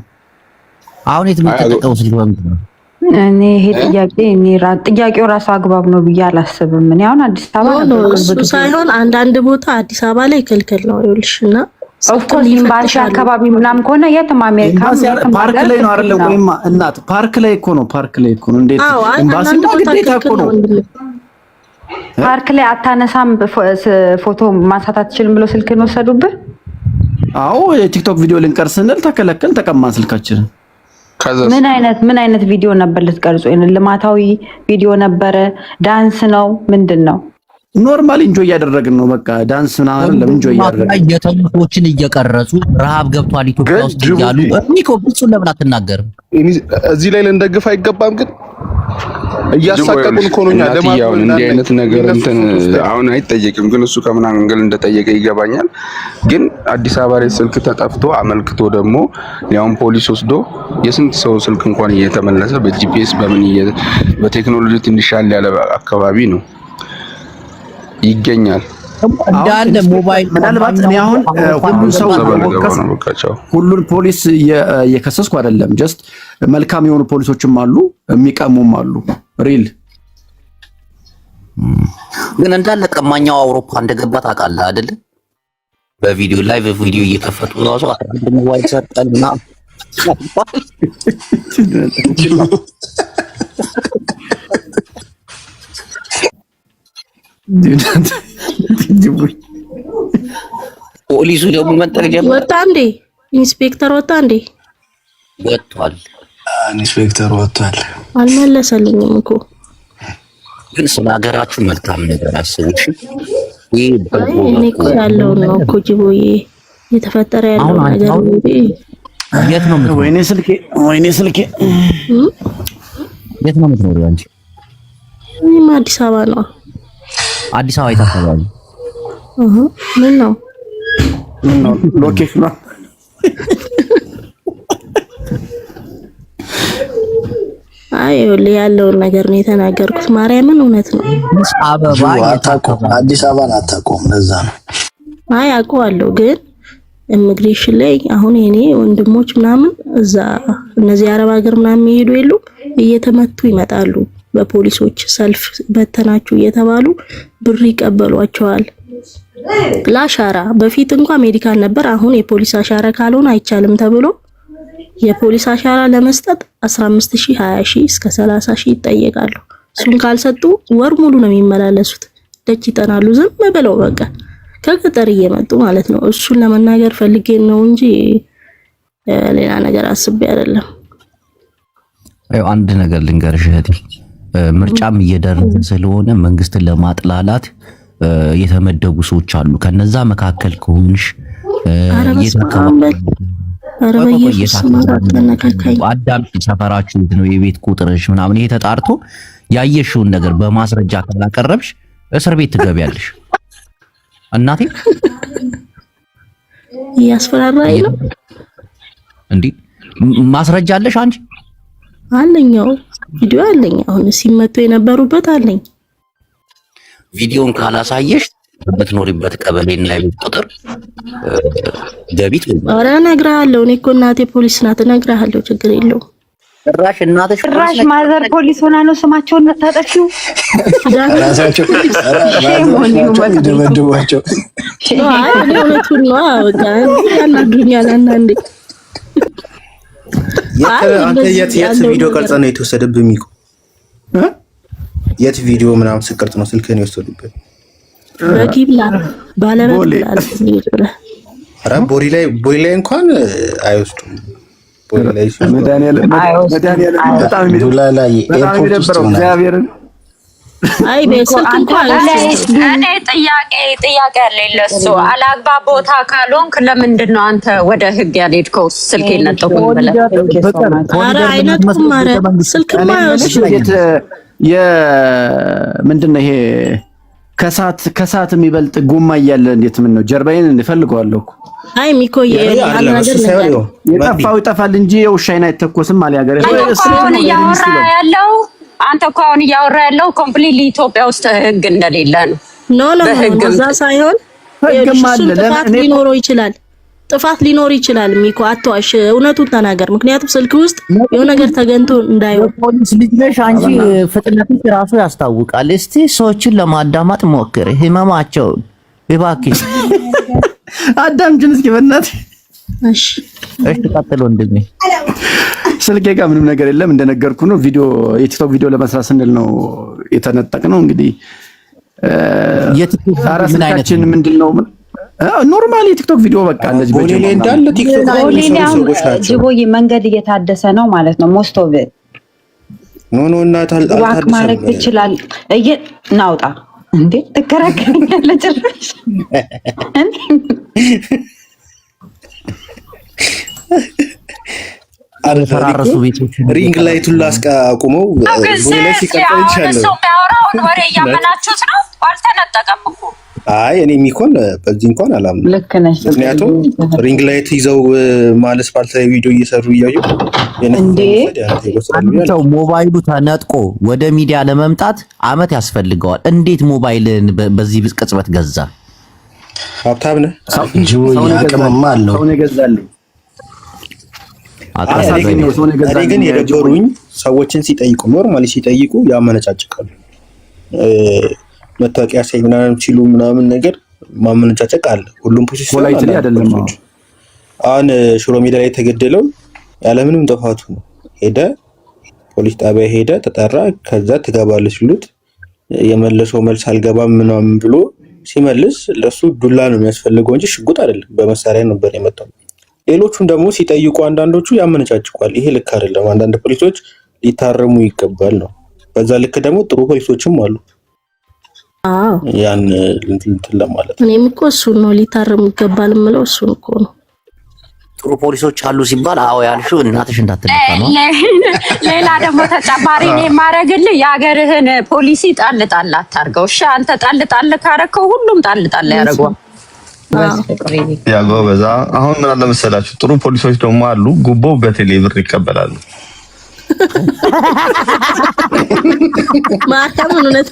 አሁን የምትጠቀመው ስልክ በምንድን ነው? እኔ ይሄ ጥያቄው ራሱ አግባብ ነው ብዬ አላስብም። እኔ አሁን አዲስ አበባ ነው ሳይሆን አንዳንድ ቦታ አዲስ አበባ ላይ ክልክል ነው ይልሽና ኦፍኮርስ ኤምባሲ አካባቢ ምናምን ከሆነ የትም አሜሪካ ፓርክ ላይ ነው አይደል? ወይማ እናት ፓርክ ላይ እኮ ነው። እንዴት ኤምባሲ ግዴታ እኮ ነው። ፓርክ ላይ አታነሳም ፎቶ ማንሳት አትችልም ብሎ ስልክን ወሰዱብህ? አዎ የቲክቶክ ቪዲዮ ልንቀርጽ ስንል ተከለከልን፣ ተቀማን ስልካችንን። ምን አይነት ቪዲዮ ነበር ልትቀርጹ? ልማታዊ ቪዲዮ ነበረ? ዳንስ ነው ምንድን ነው? ኖርማሊ ኢንጆይ እያደረግን ነው። በቃ ዳንስ ምናምን አይደለም፣ ኢንጆይ እያደረግን የተሙቶችን እየቀረጹ ረሃብ ገብቷል ኢትዮጵያ ውስጥ እያሉ ሚኮ ብፁን ለምን አትናገርም? እዚህ ላይ ልንደግፍ አይገባም። ግን እያሳቀቁን እኮ ነው። ለማንኛውም እንዲህ አይነት ነገር እንትን አሁን አይጠየቅም። ግን እሱ ከምን አንግል እንደጠየቀ ይገባኛል። ግን አዲስ አበባ ላይ ስልክ ተጠፍቶ አመልክቶ ደግሞ ያውን ፖሊስ ወስዶ የስንት ሰው ስልክ እንኳን እየተመለሰ በጂፒኤስ በቴክኖሎጂ ትንሽ ያለ አካባቢ ነው ይገኛል እንዳለ ሞባይል። ምናልባት እኔ አሁን ሁሉን ፖሊስ እየከሰስኩ አይደለም። ጀስት መልካም የሆኑ ፖሊሶችም አሉ፣ የሚቀሙም አሉ። ሪል ግን እንዳለ ቀማኛው አውሮፓ እንደገባ ታውቃለህ አይደል? በቪዲዮ ላይ በቪዲዮ እየከፈቱ ነው ሰው አንድ ሞባይል ሰጠና ፖሊሱ ደግሞ መንጠቅ ጀመረ። ወጣ እንዴ? ኢንስፔክተር ወጣ እንዴ? ወጥቷል። ኢንስፔክተር ወጥቷል። አልመለሰልኝም እኮ ግን ስለ ሀገራችሁ መልካም ነገር አስቡሽ። እኔ እኮ ያለው ነው እኮ ጅቦዬ እየተፈጠረ ያለው ነገር እንዴ። የት ነው የምትኖሪው? ወይኔ ስልኬ የት ነው የምትኖሪው አንቺ? እኔማ አዲስ አበባ ነው። አዲስ አበባ የት አካባቢ? ምን ነው ሎኬሽኑ? አይ ያለውን ነገር ነው የተናገርኩት። ማርያምን እውነት ነው። አበባ አዲስ አበባን አታውቀውም። ለዛ ነው። አይ አውቀዋለሁ፣ ግን ኢሚግሬሽን ላይ አሁን የኔ ወንድሞች ምናምን እዛ እነዚህ አረብ ሀገር ምናምን የሚሄዱ የሉም እየተመቱ ይመጣሉ በፖሊሶች። ሰልፍ በተናችሁ እየተባሉ ብር ይቀበሏቸዋል። ለአሻራ በፊት እንኳን ሜዲካል ነበር። አሁን የፖሊስ አሻራ ካልሆነ አይቻልም ተብሎ የፖሊስ አሻራ ለመስጠት 15000 20000 እስከ 30000 ይጠየቃሉ። እሱን ካልሰጡ ወር ሙሉ ነው የሚመላለሱት። ደጅ ይጠናሉ ዝም ብለው በቃ ከገጠር እየመጡ ማለት ነው። እሱን ለመናገር ፈልጌ ነው እንጂ ሌላ ነገር አስቤ አይደለም። አንድ ነገር ልንገርሽ እህቴ፣ ምርጫም እየደረሰ ስለሆነ መንግስትን ለማጥላላት የተመደቡ ሰዎች አሉ። ከነዛ መካከል ከሆንሽ አዳም ሰፈራችሁ ነው የቤት ቁጥርሽ ምናምን ይሄ ተጣርቶ ያየሽውን ነገር በማስረጃ ካላቀረብሽ እስር ቤት ትገቢያለሽ። እናቴ ያስፈራራኝ ነው እንዴ? ማስረጃ አለሽ አንቺ? አለኛው ቪዲዮ አለኝ። አሁን ሲመቱ የነበሩበት አለኝ። ቪዲዮን ካላሳየሽ በትኖሪበት ቀበሌና የቤት ቁጥር ደቢት ወይ ኧረ እነግርሃለሁ። እኔ እኮ እናቴ ፖሊስ ናት፣ እነግርሃለሁ። ችግር የለውም። ጭራሽ እናትሽ ጭራሽ ማዘር ፖሊስ ሆና ነው ስማቸውን መታጠፊው። ራሳቸው ይደበድቧቸው። አይ እኔ እውነቱን ነው። በቃ ያናግሩኛል አንዳንዴ። አንተ የት ቪዲዮ ቀርጸ ነው የተወሰደብህ? ሚኮ የት ቪዲዮ ምናምን ስቀርጽ ነው ስልክህን የወሰዱብህ? በቂብላ ባለበት ብላ ኧረ ቦሪ ላይ እንኳን አይወስዱም። ቦሪ ላይ በጣም የሚደብረው እግዚአብሔርን። አይ በስልክ እንኳን እኔ ጥያቄ አለኝ ለሱ። አላግባብ ቦታ ካልሆንክ ለምንድን ነው አንተ ወደ ህግ ያልሄድከው? ስልክ የነጠቁኝ ብለህ ኧረ አይነቱም። ኧረ ስልክማ አይወስዱም። ምንድን ነው ይሄ ከሳት የሚበልጥ ጎማ እያለ እንዴት ምን ነው ጀርባዬን እንፈልገዋለሁ እኮ። አይ ሚኮዬ ያለ ነገር ነው። የጠፋው ይጠፋል እንጂ የውሻይን አይተኮስም አለ ያገሬ። አንተ እኮ አሁን እያወራ ያለው ኮምፕሊትሊ ኢትዮጵያ ውስጥ ህግ እንደሌለ ነው። ኖ እዛ ሳይሆን ጥፋት ሊኖረው ይችላል። ጥፋት ሊኖር ይችላል። ሚኮ አትዋሽ፣ እውነቱን ተናገር። ምክንያቱም ስልክ ውስጥ የሆነ ነገር ተገንቶ እንዳይሆን። ፖሊስ ልጅ ነሽ አንቺ፣ ፍጥነትሽ ራሱ ያስታውቃል። እስቲ ሰዎችን ለማዳማጥ ሞክር፣ ህመማቸውን እባክሽ። አዳምጪን እስኪ በእናትህ። እሺ ቀጥሎ እንደዚህ ስልኬ ጋር ምንም ነገር የለም። እንደነገርኩ ነው። የቲክቶክ ቪዲዮ ለመስራት ስንል ነው የተነጠቅነው። እንግዲህ የቲክቶክ ምን አይነት ምንድነው? ኖርማሊ የቲክቶክ ቪዲዮ በቃ እንደዚህ በሌላ እንዳለ ቲክቶክ ሰዎች ናቸው። ጅቦዬ መንገድ እየታደሰ ነው ማለት ነው። ሞስት ኦፍ ኖ እና ዋክ ማድረግ ትችላለህ። ናውጣ እንዴ ትከራከረኛለህ ጭራሽ። አረፈራረሱ ቤቶች ሪንግ ላይቱን አቁመው ቦሌ ላይ ሲቀጥል ይችላል። እሱ የሚያወራውን ወሬ እያመናችሁት ነው። አልተነጠቀም እኮ። አይ እኔ የሚኮን በዚህ እንኳን አላምንም። ልክ ነሽ። ምክንያቱም ሪንግ ላይት ይዘው ማለት ስፓልት ላይ ቪዲዮ እየሰሩ እያዩ ሰው ሞባይሉ ተነጥቆ ወደ ሚዲያ ለመምጣት አመት ያስፈልገዋል። እንዴት ሞባይልን በዚህ ቅጽበት ገዛ? ሀብታም ነህ። አቅምማ አለው። ሰውን ይገዛሉ። እኔ ግን የደበሩኝ ሰዎችን ሲጠይቁ ኖርማሊ ሲጠይቁ ያመነጫጭቃሉ። መታወቂያ ሳይ ምናምን ሲሉ ምናምን ነገር ማመነጫጨቅ አለ። ሁሉም ፖዚሽን ላይ አይደለም። አሁን ሽሮ ሜዳ ላይ የተገደለው ያለምንም ጥፋቱ ነው። ሄደ ፖሊስ ጣቢያ ሄደ፣ ተጠራ። ከዛ ትገባለች ሲሉት የመለሰው መልስ አልገባም ምናምን ብሎ ሲመልስ ለሱ ዱላ ነው የሚያስፈልገው እንጂ ሽጉጥ አይደለም፣ በመሳሪያ ነበር የመጣው። ሌሎቹም ደግሞ ሲጠይቁ አንዳንዶቹ ያመነጫጭቋል። ይሄ ልክ አይደለም። አንዳንድ ፖሊሶች ሊታረሙ ይገባል ነው። በዛ ልክ ደግሞ ጥሩ ፖሊሶችም አሉ። ያን እንትን ለማለት እኔም እኮ እሱን ነው ሊታረሙ ይገባል የምለው እሱን እኮ ነው። ጥሩ ፖሊሶች አሉ ሲባል አዎ ያልሽው እናትሽ እንዳትነካ ነው። ሌላ ደግሞ ተጨማሪ እኔ የማደርግልህ የሀገርህን ፖሊሲ ጣል ጣል አታርገው። እሺ አንተ ጣል ጣል ካረከው ሁሉም ጣል ጣል ያደርገዋል። ያው በዛ አሁን ምን አለ መሰላችሁ ጥሩ ፖሊሶች ደግሞ አሉ ጉቦ በቴሌ ብር ይቀበላሉ። ማታ ምን እውነት